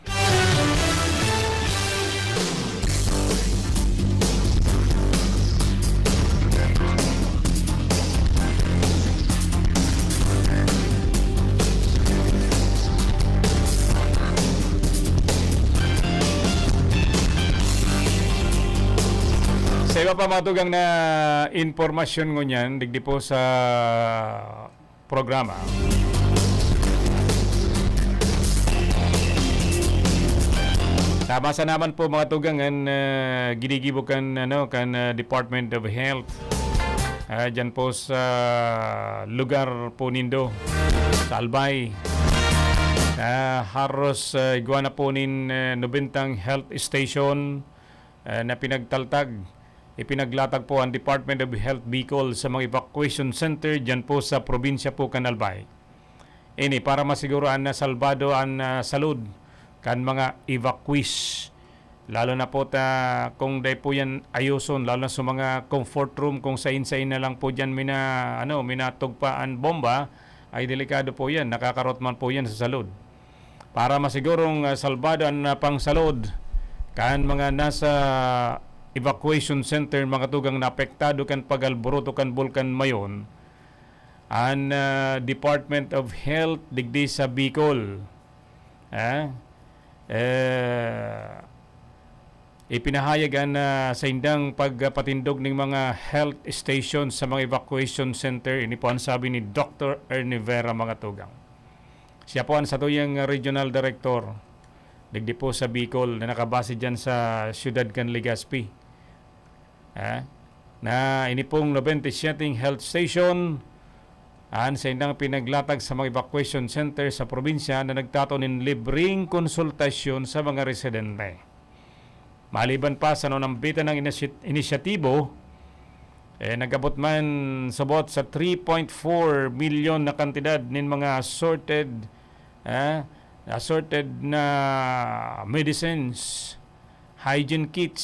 Sa iba pa matugang na informasyon ngunyan, digdi po sa programa. Tama sa naman po mga tugangan, ginigibukan kan Department of Health. Diyan po sa lugar po nindo, sa Albay. Haros iguana po nin Nobentang Health Station na pinagtaltag. Ipinaglatag po ang Department of Health Bicol sa mga evacuation center dyan po sa probinsya po Canalbay. Ini para masiguruan na salbado ang salud kan mga evacuees. Lalo na po kung day po yan ayuson, lalo na sa mga comfort room, kung sain-sain na lang po dyan minatugpaan bomba, ay delikado po yan. Nakakarot man po yan sa salud. Para masigurong salbado ang pangsalud kan mga nasa evacuation center, mga tugang napektado kan pagalboroto kan Bulkan Mayon, ang Department of Health digdi sa Bicol ipinahayag sa indang pagpatindog ng mga health stations sa mga evacuation center. Ini po ang sabi ni Dr. Ernie Vera, mga tugang. Siya po ang satuyang regional director digdi po sa Bicol na nakabase dyan sa Ciudad Can Legazpi. Na ini pong 97 health station sa indang pinaglatag sa mga evacuation center sa probinsya na nagtato ng libreng konsultasyon sa mga residente. Maliban pa sa nunambitan ng inisyatibo, nagabot man sabot sa 3.4 milyon na kantidad ng mga assorted na medicines, hygiene kits,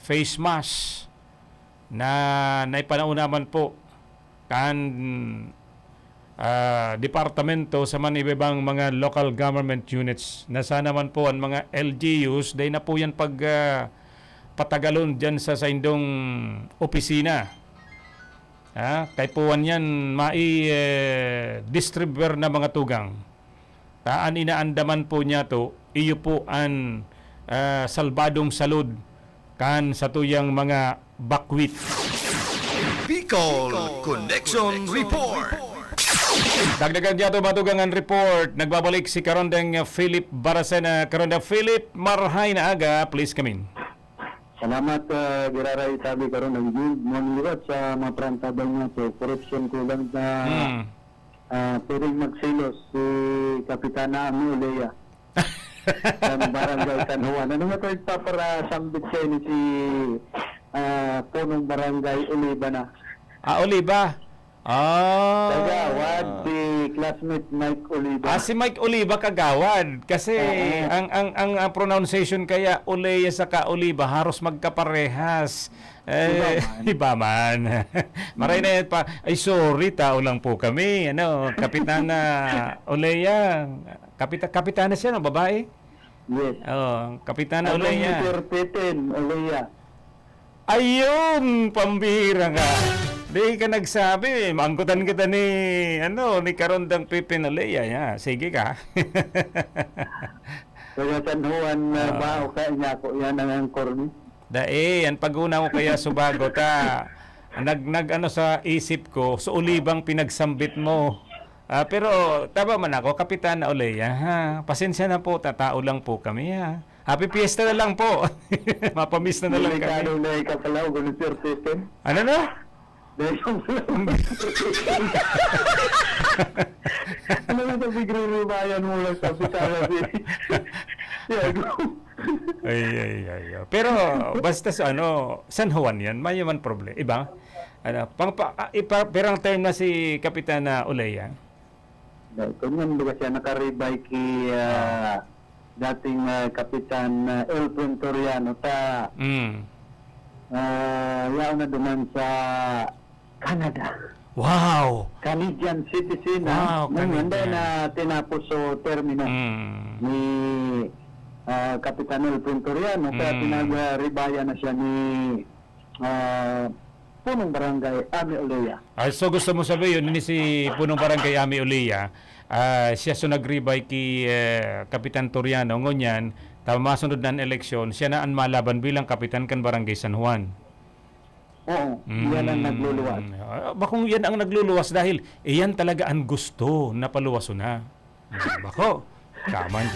face mask na naipanaunaman po kan departamento sa manibibang mga local government units. Nasa naman po ang mga LGUs day na po yan patagalon dyan sa indong opisina. Kaya po yan distributor na mga tugang. Taan inaandaman po niya to, iyo po ang salbadong salud kan sa tuyang mga bakwit. Bicol Connection Report. Dagdagan dito matugangan report. Nagbabalik si Karondeng Philip Barasena. Karondeng Philip, marhay na aga. Please come in. Salamat, Giraray Tabi karon ng good morning liwat sa mga prantabang nga po. Corruption ko lang na piring magsilos si Kapitana Amelia. Sa barangay Kanhuan. Ano nga ito para sambit siya ni si punong barangay Oliva na. Oliva. Kagawad, si classmate Mike Oliva. Si Mike Oliva kagawad kasi ang pronunciation kaya Oleya saka Oliva haros magkaparehas. Iba man. Maray na yan pa. Ay sorry, tao lang po kami. Kapitana Oleya. Kapitana siya, no? Babae? Yes. Kapitana Oleya. Sir Peten Oleya. Ayun, pambihira nga. Di ka nagsabi, maangkutan kita ni Karondang Pipin Oleya. Sige ka. Kaya San Juan, bao ka niya ko, yan ang korni. Ang pag-una ko kaya subago ta. Sa isip ko, so Olibang pinagsambit mo. Pero tama man ako, Kapitana Oleya, ha. Pasensya na po, tatao lang po kami, ha. Happy Fiesta na lang po. Mapamiss na lang kami. Ano na ikapalaw ko ni Sir Peten? Ano na? Ano na ito bigre-rebayan mo lang sa pitala si Ay. Pero basta sa San Juan yan, may man problem. Iba? Pero ang term na si Kapitana Oleya. Kung yan ba siya nakaribay kay dating Kapitan El Prentoriano ta yaw na duman sa Canada. Wow! Canadian citizen. Wow, Hindi Canadian. na tinapos so termino ni Kapitan El Prentoriano kaya pinag-ribaya na siya ni Punong Barangay Ami Oleya. So gusto mo sabihin, ni si Punong Barangay Ami Oleya, siya nagribay kay Kapitan Toriano, ngunyan, masunod na ang eleksyon, siya na ang malaban bilang Kapitan kan Barangay San Juan. Oo, yan ang nagluluwas. Bakong yan ang nagluluwas dahil iyan talaga ang gusto na paluwaso na. Bako, kaman.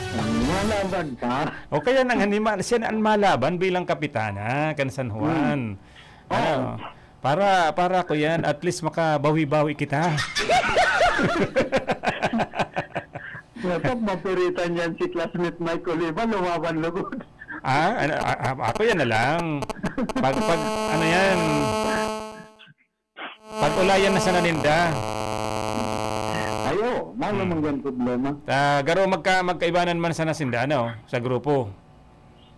Malaban pa. O kaya nang siya na ang malaban bilang Kapitana kan San Juan. Para ko yan, at least makabawi-bawi kita. Kapag mapiritan yan si classmate Mike Oliva, lumaban lugod. Ako yan na lang. Pag ulayan na sa naninda. Ayo, malo mong gan problema. Garo magkaibanan man sa nasinda, sa grupo.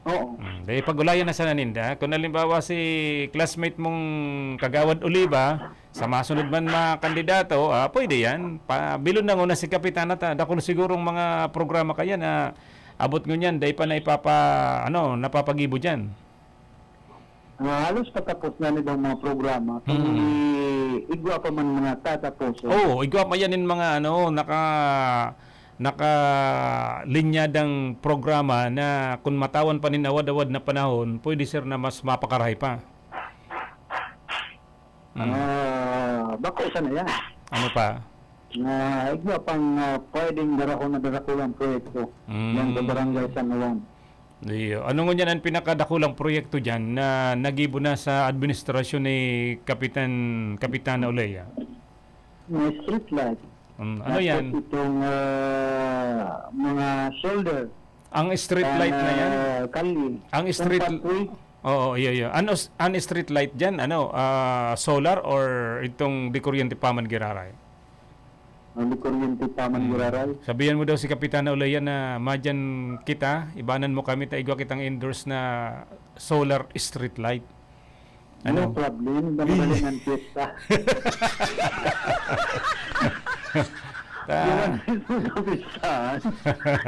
Oo. Dahil pag ulayan na sa naninda, kung halimbawa si classmate mong Kagawad Oliva, sa masunod man mga kandidato, pwede yan. Bilon na una si Kapitana, dako na sigurong mga programa kaya na abot ngunyan, dahil pa na napapagibo dyan. Halos patapos na nitong mga programa. Kung igwa pa man mga tatapos. Igwa pa yan yung mga naka-linyadang programa na kung matawan pa ni awad-awad na panahon, pwede sir na mas mapakarahay pa. Bako isa na yan. Ano pa? Igwa pang pwedeng darakulang proyekto. Yan sa Barangay San Juan. Ano nga yan ang pinakadakulang proyekto dyan na nagibo na sa administrasyon ni Kapitana Oleya? May street light. Ano yan? Itong mga shoulder. Ang street light na yan? Kali. Ang street... Oo, iya. Ang street light dyan, solar or itong di kuryente pa man giraray? Di kuryente pa man giraray. Sabihan mo daw si Kapitana Oleya na madyan kita, ibanan mo kami, taigwa kitang endorse na solar street light. No problem, damaling ang piyesta.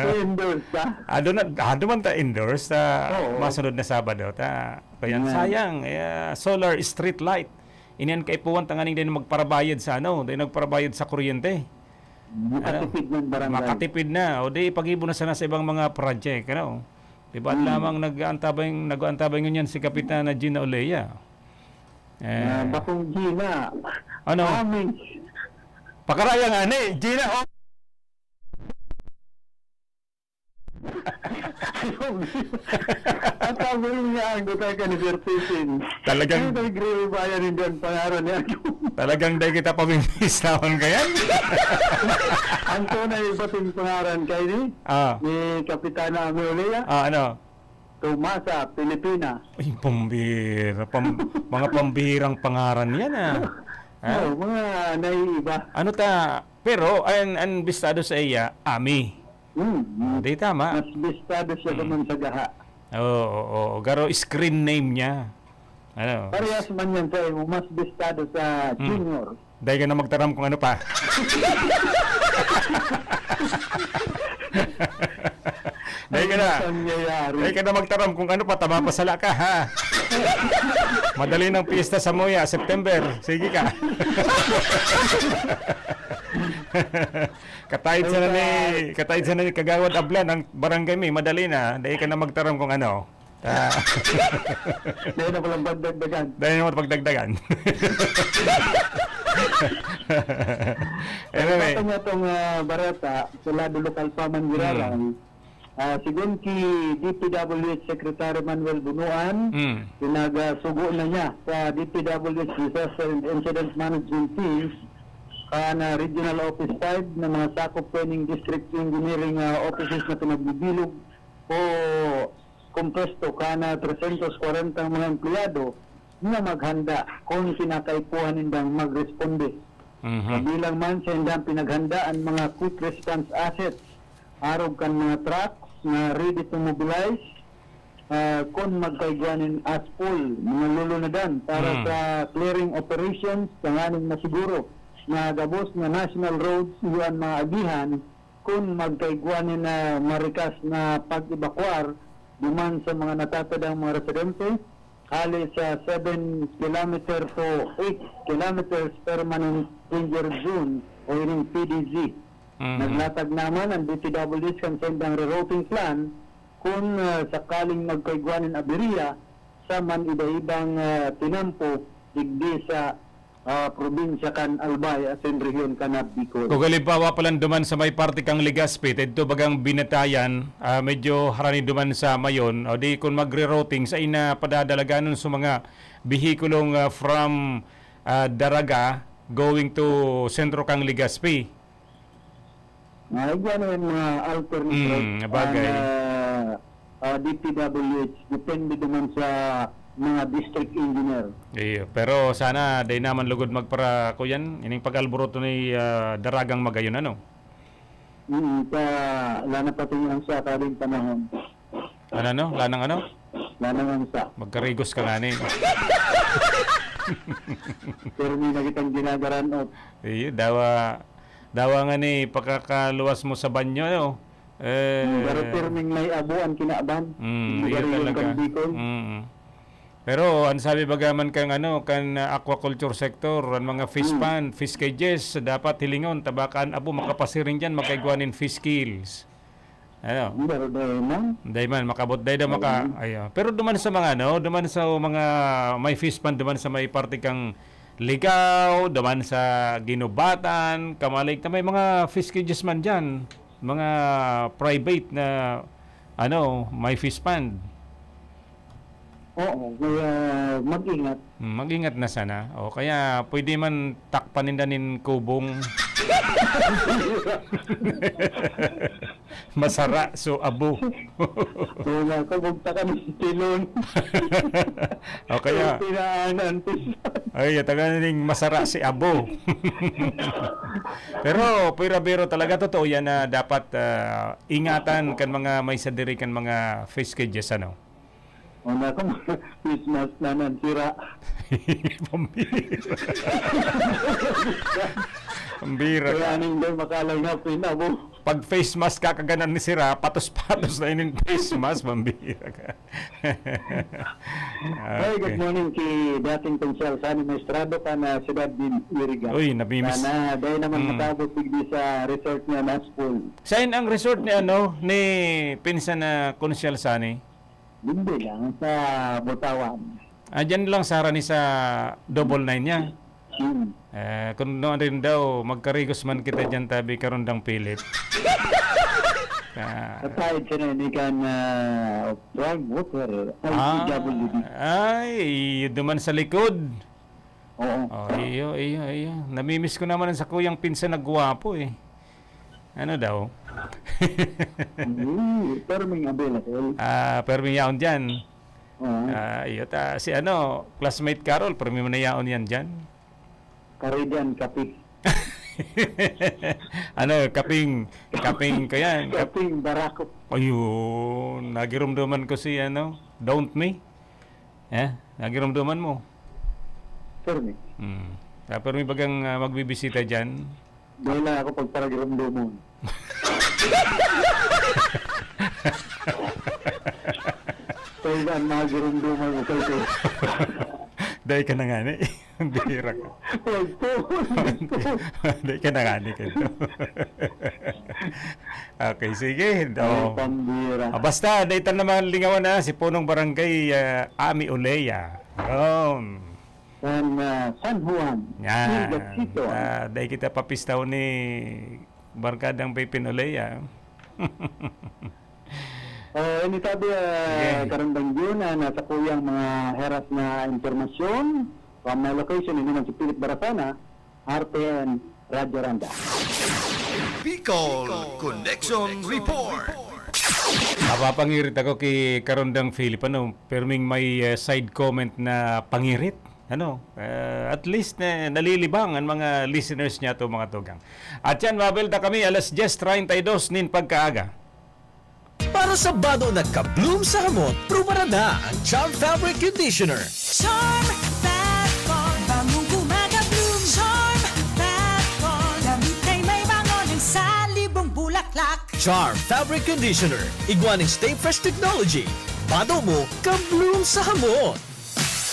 Endorse ka? Ado man ta endorse sa masunod na Sabado. Kaya sayang, solar street light. Inian kay puwan tanganing din magparabayad sa nagparabayad sa kuryente. Makatipid ng barangay. Makatipid na. O di pag-ibo na sana sa ibang mga project. Diba lamang nag-aantabay ngunyan si Kapitana Gina Oleya. Bakong Gina. Ano? Pakaraya nga Gina, At sabi niya, ang gutay ka ni Bertisin. Talagang... Ano nagre-rebayan din doon pangaran niya? Talagang dahil kita pamimis naman kaya? Ang tunay bating pangaran kay ni Kapitana Ami Oleya. Ano? Ha? mga naiiba. Ano ta? Pero ang bistado sa iya, Ami. Di tama. Mas bistado siya naman sa gaha. Oo. Garo screen name niya. Ano? Parehas man yan sa imo, mas bistado sa junior. Dahil ka na magtaram kung ano pa. Dahil ka na. Dahil ka na magtaram kung ano pa, tama pasala ka, ha? Madali ng pista sa Moya, September. Sige ka. Katahid sa ni Kagawad Ablan ang barangay mi, madali na. Dahil ka na magtaram kung ano. Dahil na palang pagdagdagan. Dahil naman pagdagdagan. Anyway. Ito nga itong barata sa lado lokal pa Manggiraran. Sigun ki DPWH Secretary Manuel Bunuan, pinagsugo na niya sa DPWH Disaster and Incident Management Teams na Regional Office 5 na mga sakop training district engineering offices na pinagbibilog o kompresto kana 340 mga empleyado na maghanda kung kinakaipuhan nindang magresponde. Bilang man sa indang pinaghandaan mga quick response assets, arog kan mga trucks na ready to mobilize, kung magkaigwanin as full, mga lulunadan para sa clearing operations, tanganing masiguro na gabos na national roads iwan mga agihan kung magkaigwanin na marikas na pag-evacuar duman sa mga natatadang mga residente hali sa 7 kilometer to 8 kilometers permanent danger zone o yung PDZ. Naglatag naman ang DPWH kan sendang rerouting plan kung sakaling magkaigwanin aberiya sa man iba-ibang tinampo digdi sa probinsya kan Albay as in region kan Bicol. Kung halimbawa palang duman sa may parte kang Legazpi, ito bagang binatayan, medyo harani duman sa mayon, o di kung magre-routing sa ina padadalaganon sa mga bihikulong from Daraga going to sentro kang Legazpi. Yan yung mga alternate routes bagay. DPWH, depende naman sa mga district engineer. Iyo, pero sana day naman lugod magpara ko yan, ining pag-alboroto ni Daragang Magayon, ano? Lana pati ang sa kaling panahon. Ano? Lanang ano? Lanang ang sa. Magkarigos ka nga ni. Pero may nakitang ginagaran. Iyo, dawa nga ni pagkakaluwas mo sa banyo, ano? Pero pirming may abuan kinaaban. Iyo talaga. Pero ang sabi bagaman kang aquaculture sector, ang mga fish pan, fish cages, dapat hilingon tabakan abo makapasiring diyan makaigwanin fish kills. Ano? Pero dahil man makabot dahil maka ayo. Pero duman sa mga duman sa mga may fish pan duman sa may parte kang Ligaw, duman sa Ginubatan, Kamalig, may mga fish cages man diyan, mga private na may fish pan. Oo, kaya mag-ingat. Mag-ingat na sana. O kaya pwede man takpanin na nin kubong. Masara so abo. Wala ka bugta ka ng tilon. O kaya ay taga ning masara si abo. Pero pero talaga totoo yan na dapat ingatan kan mga may sadiri kan mga fish cages ano. Wala ka Christmas na nansira. Pambira ka. Kaya aning daw makalay na pinabo. Pag face mask ka kaganan ni sira, patos-patos na inin face mask, pambira ka. Hey, good morning kay dating Consul Sani Maestrado ka na Ciudad din Iriga. Uy, nabimiss. Sana dahil naman matabot digdi sa resort niya na school. Saan ang resort ni ni pinsan na Consul Sani? Hindi lang, sa Butawan. Diyan lang sa harani sa double 9 niya. Kung noon rin daw, magkarigos man kita dyan tabi karundang pilit. Aside siya na hindi ka na drug water, IPWD. Ay, duman sa likod. Oo. Iyo. Namimiss ko naman sa kuyang pinsan na guwapo eh. Ano daw? Perming available. Perming yaon dyan. Oo. Si classmate Carol, perming mo na yaon yan dyan. Caribbean kapig. Ano, kaping kaya? Kaping barako. Ayun, nagirumduman ko si ano, Don't Me. Nagirumduman mo. Sir, Pero may bagang magbibisita dyan. dahil na ako pagparagiramdumon. Kaya ang mga girumduman mo kayo. Dahil ka na nga ni. Bihira ka. Dahil ka na nga ni. Okay, sige. Pambira. Basta, dahil naman lingawan na si Punong Barangay Ami Oleya. San Juan. Yan. Gatito. Dahil kita papistaw ni Barkadang Pipin Oleya. Ini tabi karandang yun na nasa kuyang mga heras na informasyon from my location, hindi man si Philip Barasana, RTN Radyo Randa. Bicol Connection Report. Napapangirit ako kay Karondang Philip, perming may side comment na pangirit. At least nalilibang ang mga listeners niya to mga tugang. At yan, mabelda kami alas 10:32 nin pagkaaga. Para sa bado nagka-bloom sa hamot, pruba na ang Charm Fabric Conditioner. Charm Fat Bond, bangong kumaga-bloom. Charm Fat Bond, damit ay may bango ng salibong bulaklak. Charm Fabric Conditioner, igwaning Stay Fresh Technology. Bado mo, ka-bloom sa hamot.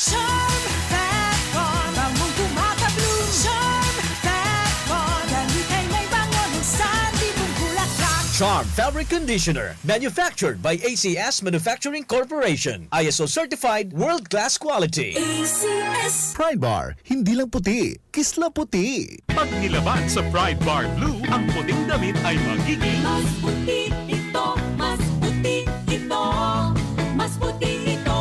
Charm Fat Bond, bangong kumaga-bloom. Charm Fat Bond, damit ay may bango ng salibong bulaklak. Charm Fabric Conditioner, manufactured by ACS Manufacturing Corporation. ISO certified, world-class quality. ACS. Pride Bar, hindi lang puti, kisla puti. Pag nilaban sa Pride Bar Blue, ang puting damit ay magiging Mas puti ito, mas puti ito, mas puti ito.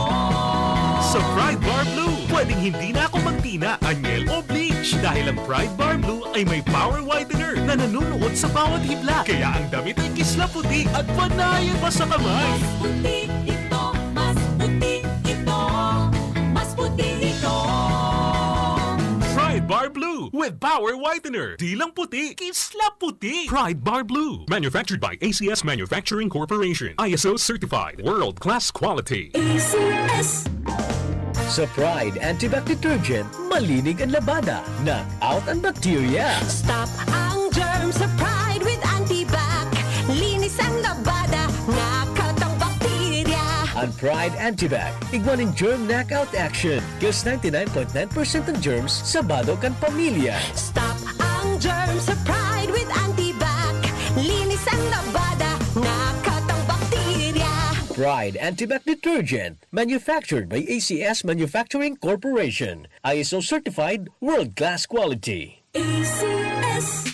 sa Pride Bar Blue. Pwedeng hindi na ako magtina, anyel o bleach dahil ang Pride Bar Blue ay may power whitener na nanunuot sa bawat hibla. Kaya ang damit ay kisla puti at panayan pa sa kamay. Mas puti ito, mas puti ito, mas puti ito. Pride Bar Blue with power whitener. Di lang puti, kisla puti. Pride Bar Blue. Manufactured by ACS Manufacturing Corporation. ISO certified. World-class quality. ACS. Sa Pride Antibac Detergent, malinig ang labada. Knock out ang bacteria. Stop ang germs sa Pride with Antibac. Linis ang labada, nakatang bakterya. Ang Pride Antibac, igwaning germ knockout action. Kills 99.9% ng germs sa bado kan pamilya. Stop ang germs sa Pride with Antibac. Linis ang labada, nakatang bakterya. Pride Antibac Detergent, manufactured by ACS Manufacturing Corporation. ISO certified, world-class quality. ACS.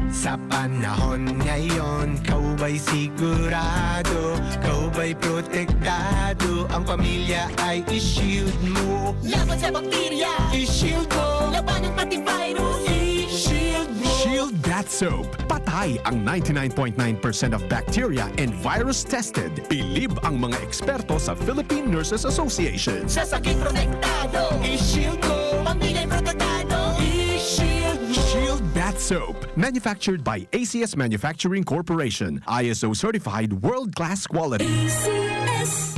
Sa panahon ngayon, kau ba'y sigurado? Kau ba'y protektado? Ang pamilya ay i-shield mo. Laban sa bakterya, I-shield mo. laban ng antivirus. I-shield mo. Shield That Soap. Patay ang 99.9% of bacteria and virus tested. Bilib ang mga eksperto sa Philippine Nurses Association. Sa sakit protektado, I-shield mo. pamilya'y protektado. I-shield mo. Shield That Soap. Manufactured by ACS Manufacturing Corporation. ISO certified, world-class quality. ACS.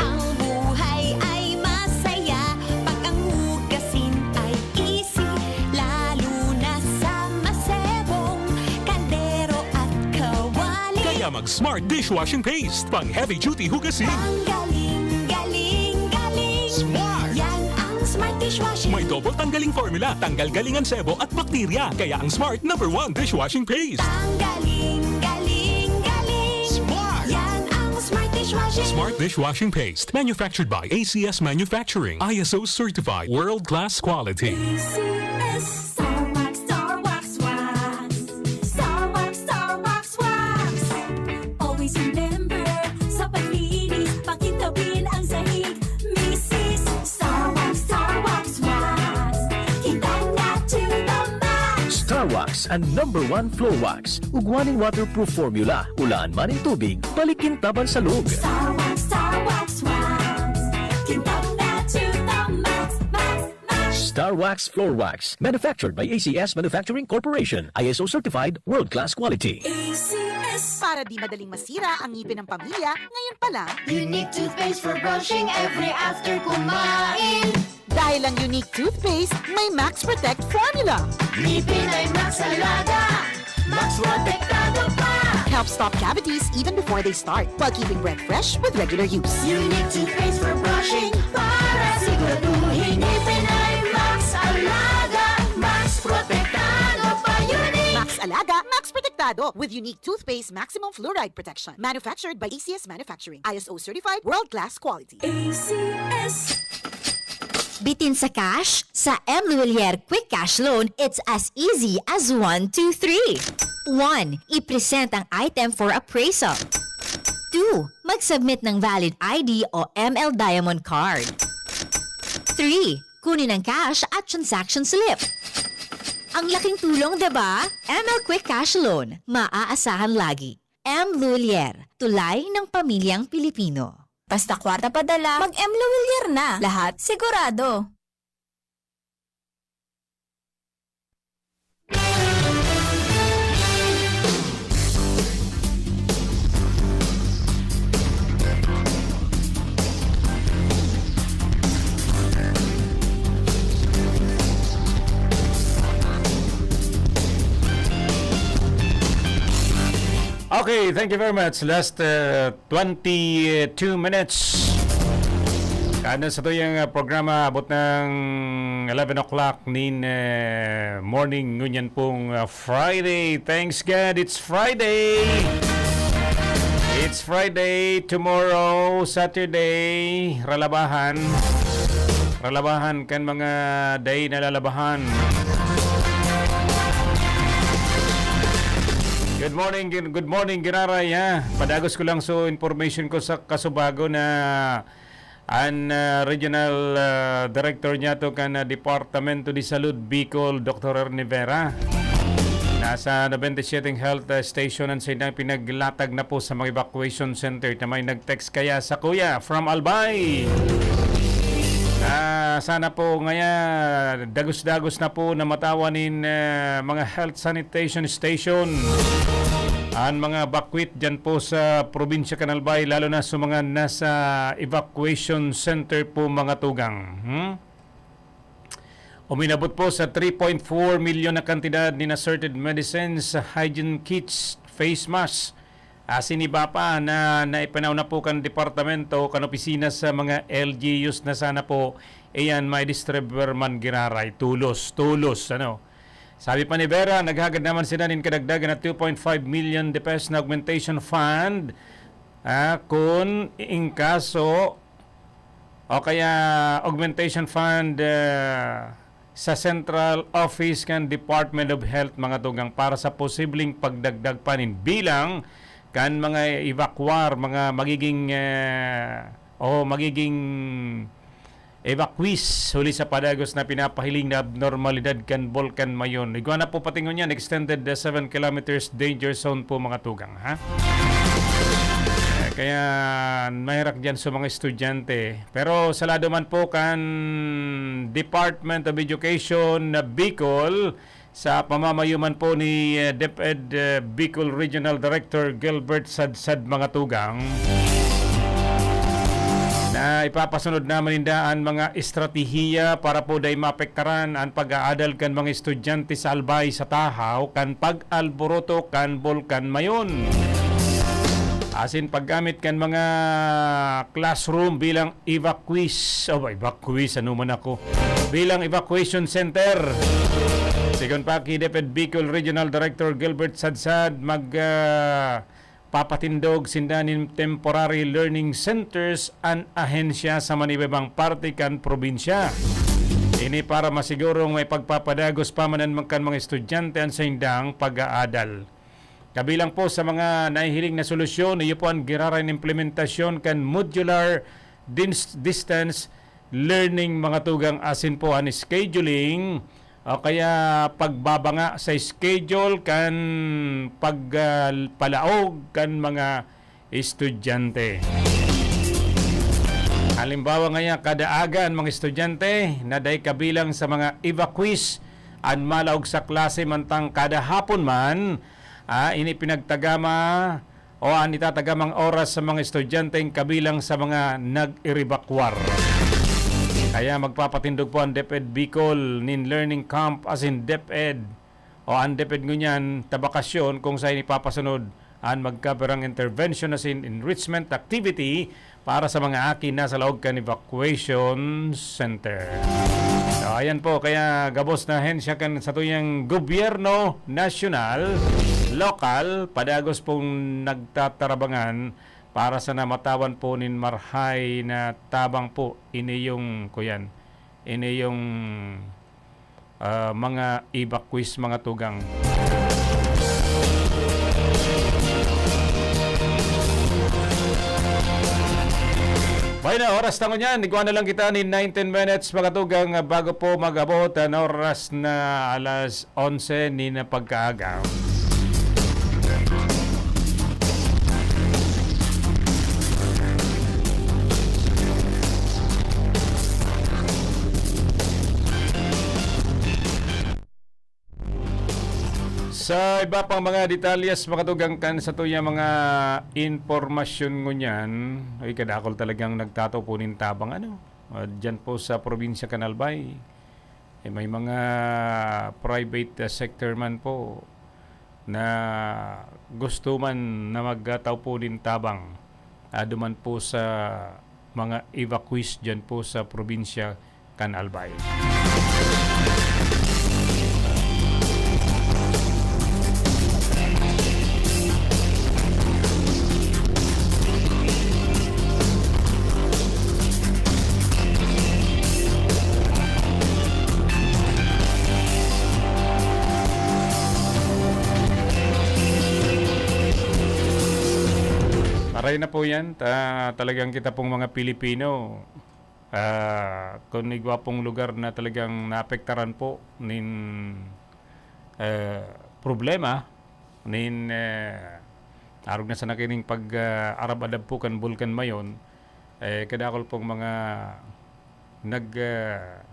Ang buhay ay masaya pag ang hugasin ay easy, lalo na sa masebong kaldero at kawali. Kaya mag-Smart Dishwashing Paste. Pang heavy-duty hugasin. Ang galing, galing, galing. Smart. Yan ang Smart Dishwashing. May double tanggaling formula. Tanggal galingan sebo at bakterya. Kaya ang Smart #1 Dishwashing Paste. Ang galing, galing, galing. Smart. Yan ang Smart Dishwashing. Smart Dishwashing Paste. Manufactured by ACS Manufacturing. ISO certified. World-class quality. ACS. Star Wax, Star Wax, Wax. Star Wax, Star Wax, Wax. Always remember, sa paglinis, pakintabin ang sahig. Mrs. Star Wax, Star Wax, Wax. Hintay na to the max. Star Wax ang #1 floor wax. Ugwaning waterproof formula. Ulaan man ang tubig, balikin taban sa loob. Star Wax, Wax, Wax. Hintay na to the max, max, max. Star Wax Floor Wax, manufactured by ACS Manufacturing Corporation, ISO certified, world-class quality. ACS. Para di madaling masira ang ngipin ng pamilya, ngayon pa lang, Unique toothpaste for brushing every after kumain. dahil ang unique toothpaste, may Max Protect formula. Ngipin ay Max Alaga, Max Protektado pa. Helps stop cavities even before they start, while keeping breath fresh with regular use. Unique toothpaste for brushing para siguraduhin ngipin ay Max Alaga, Max Protektado pa. Unique. Max Alaga, Max Protectado with unique toothpaste maximum fluoride protection. Manufactured by ACS Manufacturing. ISO certified world-class quality. ACS. Bitin sa cash? Sa M. Luilier Quick Cash Loan, it's as easy as 1, 2, 3. 1. I-present ang item for appraisal. 2. Mag-submit ng valid ID o ML Diamond Card. 3. Kunin ang cash at transaction slip. Ang laking tulong, diba? ML Quick Cash Loan. Maaasahan lagi. M. Luilier. Tulay ng pamilyang Pilipino. Basta kwarta padala, mag-M. Luilier na. Lahat sigurado. Okay, thank you very much. Last 22 minutes. Kanan sa tuyang programa abot ng 11 o'clock nin morning ngunyan pong Friday. Thanks God, it's Friday. It's Friday, tomorrow, Saturday, ralabahan. Ralabahan kan mga day na lalabahan. Good morning, Giraray, ha. Padagos ko lang so information ko sa Kasubago na ang regional director niya to kan Departamento de Salud Bicol, Dr. Ernie Vera. Nasa 97 health station ang sinang pinaglatag na po sa mga evacuation center na may nag-text kaya sa kuya from Albay. Sana po ngayon dagos-dagos na po na matawanin mga health sanitation station ang mga bakwit dyan po sa probinsya Canalbay, lalo na sa mga nasa evacuation center po mga tugang. Uminabot po sa 3.4 milyon na kantidad ni assorted medicines, hygiene kits, face masks, asin iba pa na naipanaw na po kan departamento, kan opisina sa mga LGUs na sana po ayan may distributor man Giraray. Tulos, ano. Sabi pa ni Vera, naghagad naman sila ng kadagdagan na 2.5 million pesos na augmentation fund kung in kaso o kaya augmentation fund sa Central Office kan Department of Health mga tugang para sa posibleng pagdagdag panin bilang kan mga evacuar, mga magiging evacuees huli sa padagos na pinapahiling na abnormalidad kan Volcan Mayon. Iguan na po patingon yan, extended 7 kilometers danger zone po mga tugang, ha? Kaya mahirap dyan sa mga estudyante. Pero sa lado man po kan Department of Education na Bicol, sa pamamayuman po ni DepEd Bicol Regional Director Gilbert Sadsad mga tugang, na ipapasunod naman indaan mga estratehiya para po day mapektaran ang pag-aadal kan mga estudyante sa Albay sa Tahaw kan pag-alboroto kan Volcan Mayon. Asin paggamit kan mga classroom bilang evacuees, bilang evacuation center. Sigon pa ki DepEd Bicol Regional Director Gilbert Sadsad papatindog sindanin temporary learning centers an ahensya sa manibabang parte kan probinsya. Ini para masigurong may pagpapadagos pamanan kan mga estudyante ang sindang pag-aadal. Kabilang po sa mga nahihiling na solusyon, iyo po ang giraran implementasyon kan modular distance learning mga tugang asin po ang scheduling o kaya pagbabanga sa schedule kan pagpalaog kan mga estudyante. Halimbawa ngayon, kadaagan mga estudyante na day kabilang sa mga evacuees an malaog sa klase mantang kada hapon man ini pinagtagama o ang itatagamang oras sa mga estudyanteng kabilang sa mga nag-iribakwar. Kaya magpapatindog po ang DepEd Bicol nin learning camp as in DepEd o ang DepEd ngunyan tabakasyon kung saan ipapasunod ang magkaberang intervention as in enrichment activity para sa mga akin na sa laog kan evacuation center. So, ayan po, kaya gabos na hensya kan sa tuyang gobyerno nasyonal, lokal, padagos pong nagtatarabangan para sa namatawan po nin marhay na tabang po iniyong kuyan, iniyong mga evacuees, mga tugang. Bayan na, oras na ko niyan. Iguan na lang kita ni 19 minutes magatugang bago po mag-abot ang oras na alas 11 ni na pagkaaga. Sa iba pang mga detalyes makatugang kan sa tuya mga informasyon ngunyan ay kadakol talagang nagtatapunin tabang dyan po sa probinsya Canalbay may mga private sector man po na gusto man na magtatapunin tabang duman po sa mga evacuees dyan po sa probinsya Canalbay. Aray na po yan, talagang kita pong mga Pilipino, kung igwapong lugar na talagang naapektaran po nin problema, nin arog na sa nakining pag-arab-adab po kan Bulkan mayon, kadakol pong mga nag-iisip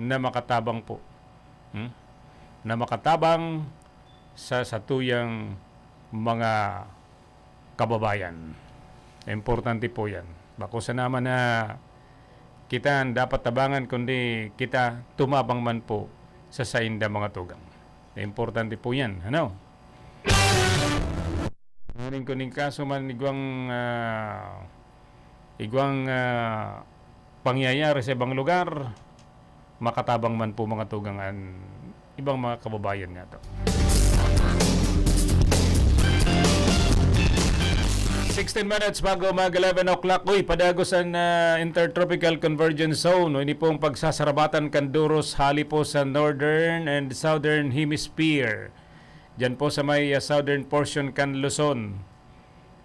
na makatabang po. Na makatabang sa satuyang mga kababayan. Importante po yan. Bako sa naman na kita dapat tabangan kundi kita tumabang man po sa sainda mga tugang. Importante po yan. Ano? Kuning kaso man igwang pangyayari sa ibang lugar, makatabang man po mga tugangan ibang mga kababayan nga to. 16 minutes bago mag 11 o'clock. Uy, padagos ang Intertropical Convergence Zone. Ini pong pagsasarabatan kanduros hali po sa Northern and Southern Hemisphere. Diyan po sa may southern portion kan Luzon.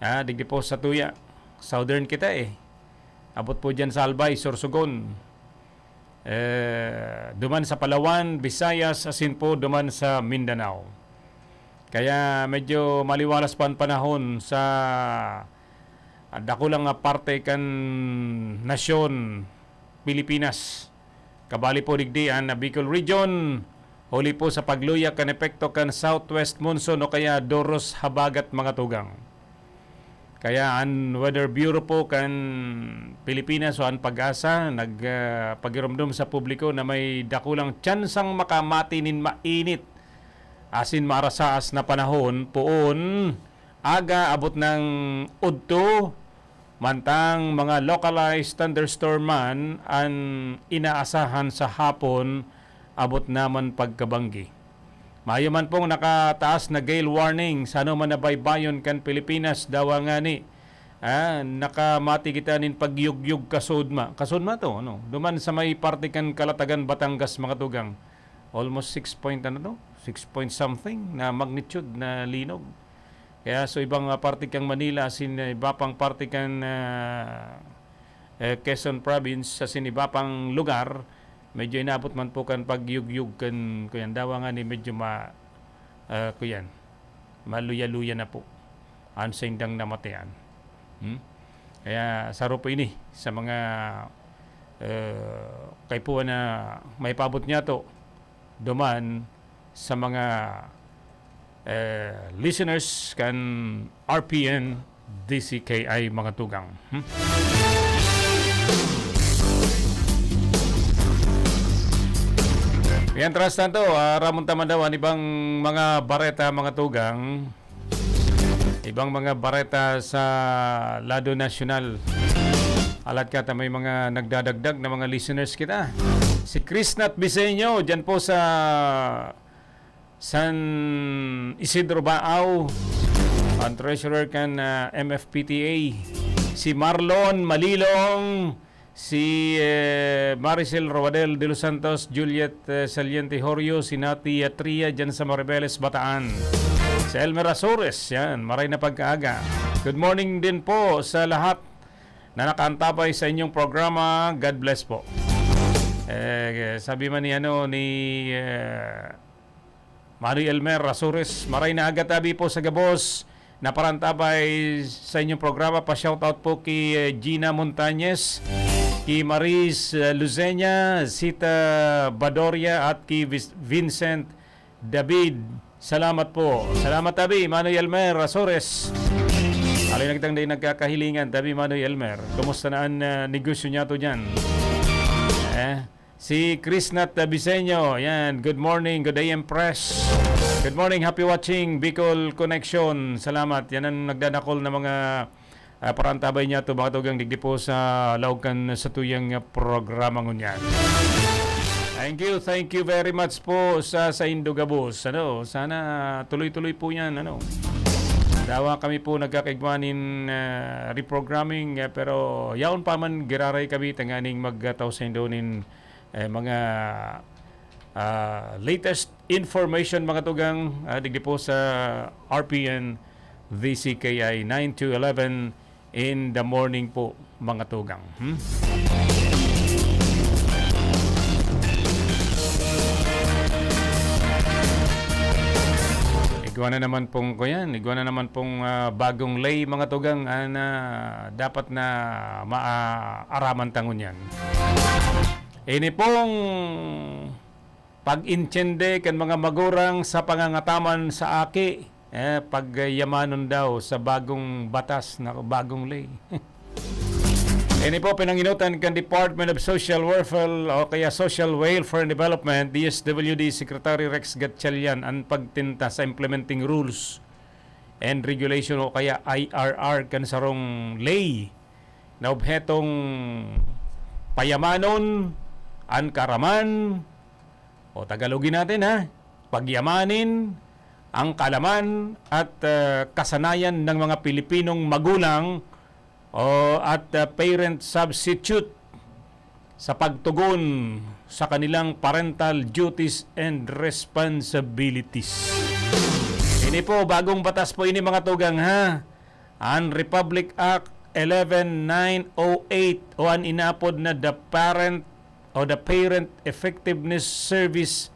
Digdi po sa Tuya. Southern kita Abot po dyan sa Albay, Sorsogon. Duman sa Palawan, Visayas, asin po duman sa Mindanao. Kaya medyo maliwalas pa ang panahon sa dakulang parte kan nasyon Pilipinas. Kabali po digdian na Bicol Region, huli po sa pagluya kan epekto kan southwest monsoon o kaya Doros Habagat mga tugang. Kaya ang Weather Bureau po kan Pilipinas o ang Pag-asa nagpagirumdum sa publiko na may dakulang tsansang makamati nin mainit asin marasaas na panahon poon aga abot ng udto mantang mga localized thunderstorm man ang inaasahan sa hapon abot naman pagkabanggi. Mayo man pong nakataas na gale warning sa anuman na baybayon kan Pilipinas dawa nga ni nakamati kita nin pagyugyug kasudma to duman sa may parte kan Kalatagan Batangas mga tugang almost 6 point something na magnitude na linog. Kaya so ibang parte kang Manila sin iba pang parte kang Quezon province sa sin iba pang lugar medyo inabot man po kan pagyugyug kan kuyan dawa nga ni medyo maluya-luya na po ang sindang namatayan. Kaya saro po ini sa mga kay po na may pabot niya to duman sa mga listeners kan RPN DCKI mga tugang. Yan tras tanto, ramon taman daw ang ibang mga bareta mga tugang. Ibang mga bareta sa lado nasyonal. Alat ka may mga nagdadagdag na mga listeners kita. Si Crisnat Biseño, dyan po sa San Isidro Baaw, ang treasurer kan MFPTA. Si Marlon Malilong, si Maricel Rowadel de los Santos, Juliet Saliente Horio, si Nati Atria dyan sa Maribeles, Bataan. Si Elmer Azores, yan, maray na pagkaaga. Good morning din po sa lahat na nakaantabay sa inyong programa. God bless po. Sabi man ni Mari Elmer Azores, maray na agatabi po sa Gabos na parantabay sa inyong programa. Pa-shoutout po kay Gina Montañez, kay Maris Luzenya, Sita Badoria at kay Vincent David. Salamat po. Salamat tabi, Manoy Elmer Azores. Alay nagtang day nagkakahilingan, tabi Manoy Elmer. Kumusta naan negosyo niya to dyan? Si Crisnat Biseño, yan. Good morning, good day Empress. Good morning, happy watching Bicol Connection. Salamat. Yan ang nagdadakol na mga parantabay niya to mga tugang digdi po sa laukan sa tuyang programa ngunyan. Thank you very much po sa Indogabos. Sana tuloy-tuloy po 'yan, Dawa kami po nagkakaigmanin reprogramming pero yaon pa man giraray kami tanganing magtaw sa indonin mga latest information mga tugang digdi po sa RPN VCKI 9 to 11 in the morning po mga tugang. Igwa na naman pong bagong lay mga tugang na dapat na maaaraman tangon yan. Ini pong pag-intyende kan mga magurang sa pangangataman sa aki, pagyamanon daw sa bagong batas na bagong lay. Ini po pinanginutan kan Department of Social Welfare o kaya Social Welfare and Development, DSWD Secretary Rex Gatchalian ang pagtinta sa implementing rules and regulation o kaya IRR kan sarong lay na obhetong payamanon, ankaraman o Tagalogin natin pagyamanin ang kalaman at kasanayan ng mga Pilipinong magulang at parent substitute sa pagtugon sa kanilang parental duties and responsibilities. Ini po, bagong batas po ini mga tugang ang Republic Act 11908 o ang inapod na the Parent Effectiveness Service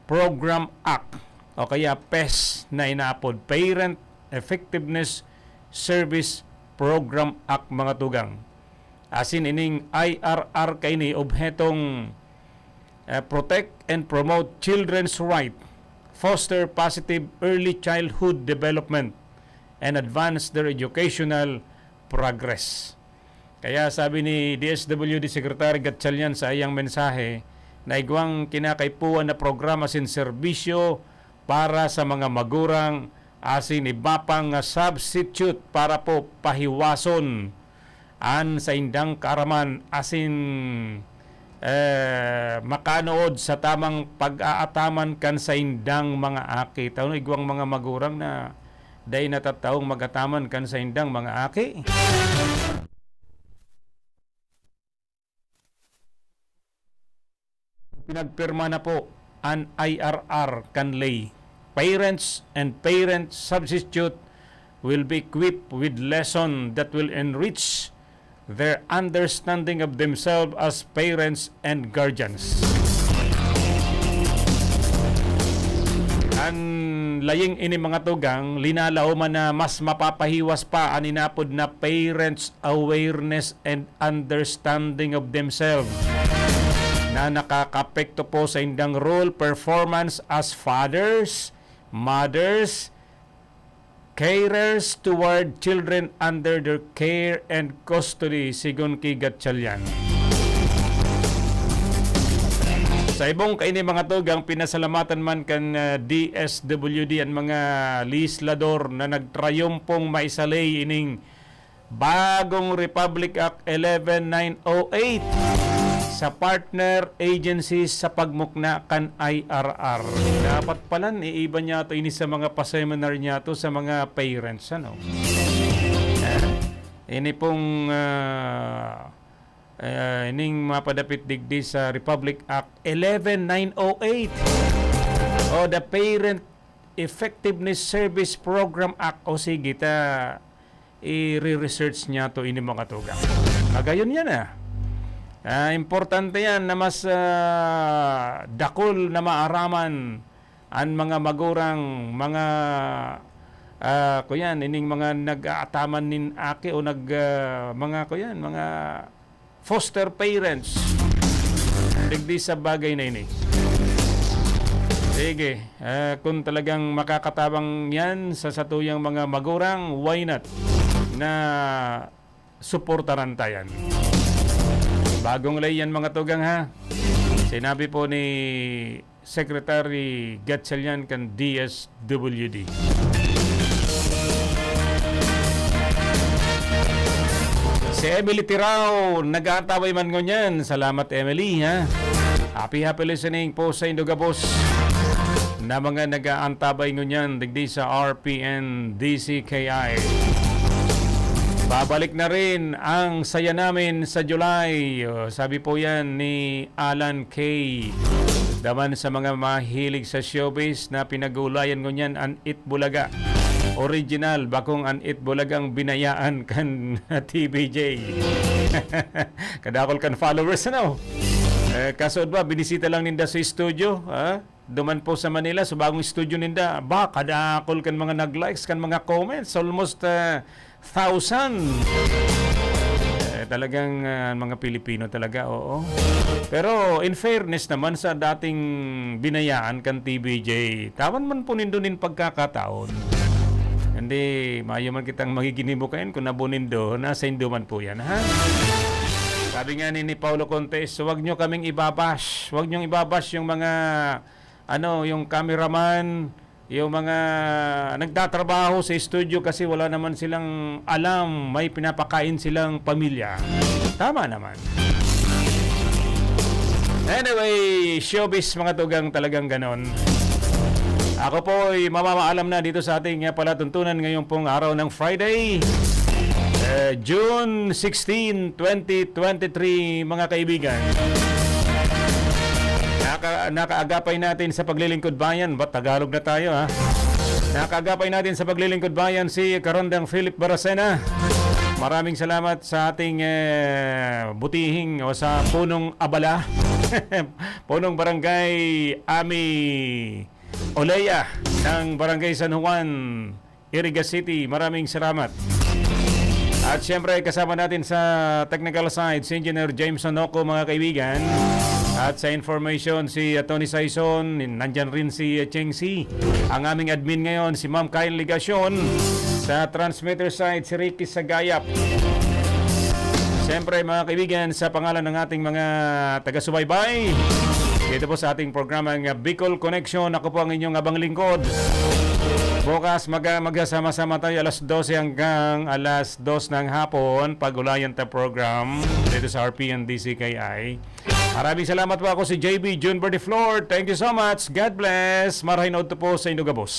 Program Act o kaya PES na inapod, Parent Effectiveness Service Program Act mga tugang. Asin ining IRR kay ni obhetong protect and promote children's right, foster positive early childhood development, and advance their educational progress. Kaya sabi ni DSWD Secretary Gatchalian sa iyang mensahe na igwang kinakaipuan na programa sin serbisyo para sa mga magurang asin ibapang substitute para po pahiwason an sa indang kaaraman asin makanood sa tamang pag-aataman kan sa indang mga aki. Taon igwang mga magurang na day natataong magataman kan sa indang mga aki. Pinagpirma na po an IRR kan lay. Parents and parent substitute will be equipped with lesson that will enrich their understanding of themselves as parents and guardians. Ang laying ini mga tugang, linalaw man na mas mapapahiwas pa aninapod na parents' awareness and understanding of themselves na nakakapekto po sa indang role performance as fathers, mothers, carers toward children under their care and custody, sigon kay Gatchalian. Sa ibong kaini mga tugang, pinasalamatan man kan DSWD ang mga legislador na nagtrayumpong maisalay ining bagong Republic Act 11908 sa partner agencies sa pagmukna kan IRR. Dapat pala iiba niya ito ini sa mga paseminar niya ito sa mga parents. Ano? Ini pong ining mapadapit digdi sa Republic Act 11908 o the Parent Effectiveness Service Program Act. O sige, i-research niya to ini mga tugang. Magayon yan importante yan na mas dakol na maaraman ang mga magurang, mga kuyan, ining mga nag-aataman nin aki o mga kuyan, mga foster parents. Digdi sa bagay na ini. Sige, kung talagang makakatabang yan sa satuyang mga magurang, why not? Na suportaran tayan. Bagong lay yan mga tugang ha. Sinabi po ni Secretary Gatchalian kan DSWD. Si Emily Tirao, nag-aataway man ngunyan. Salamat Emily ha. Happy listening po sa Indogabos na mga nag-aantabay ngunyan digdi sa RPN DCKI. Babalik na rin ang saya namin sa July. Sabi po yan ni Alan K. Daman sa mga mahilig sa showbiz na pinag-ulayan ngunyan ang It Bulaga. Original, bakong an It Bulagang binayaan kan TBJ. Kadakol kan followers ano. Kasod ba, binisita lang ninda sa studio. Duman po sa Manila, sa bagong studio ninda. Ba, kadakol kan mga nag-likes, kan mga comments. Almost 1,000. Talagang mga Pilipino talaga, oo. Pero in fairness naman sa dating binayaan kan TBJ, tawan man po nindunin pagkakataon. Hindi, mayo man kitang magiginibukain kung nabunin do, nasa induman po yan, ha? Sabi nga ni Paulo Contes, huwag nyo kaming ibabash. Huwag nyo ibabash yung mga, yung cameraman, yung mga nagtatrabaho sa studio kasi wala naman silang alam, may pinapakain silang pamilya. Tama naman. Anyway, showbiz mga tugang talagang ganon. Ako po ay mamamaalam na dito sa ating palatuntunan ngayong pong araw ng Friday, June 16, 2023 mga kaibigan. Nakaagapay natin sa paglilingkod bayan. Ba't Tagalog na tayo ha? Nakaagapay natin sa paglilingkod bayan si Karondang Philip Baracena. Maraming salamat sa ating butihing o sa punong abala. Punong barangay Ami Olea ng Barangay San Juan, Iriga City. Maraming salamat. At siyempre kasama natin sa technical side si Engineer James Onoco mga kaibigan. At sa information si Tony Saison, nandyan rin si Cheng Si. Ang aming admin ngayon si Ma'am Kyle Ligacion. Sa transmitter side si Ricky Sagayap. Siyempre mga kaibigan, sa pangalan ng ating mga taga-subaybay, dito po sa ating programang Bicol Connection, ako po ang inyong abang lingkod. Bukas magsama-sama tayo alas 12 hanggang alas 2 ng hapon pag-ulayan ta program dito sa RPN DCKI. Maraming salamat po, ako si JB June Berdiflor. Thank you so much. God bless. Marahin out po sa Indogabos.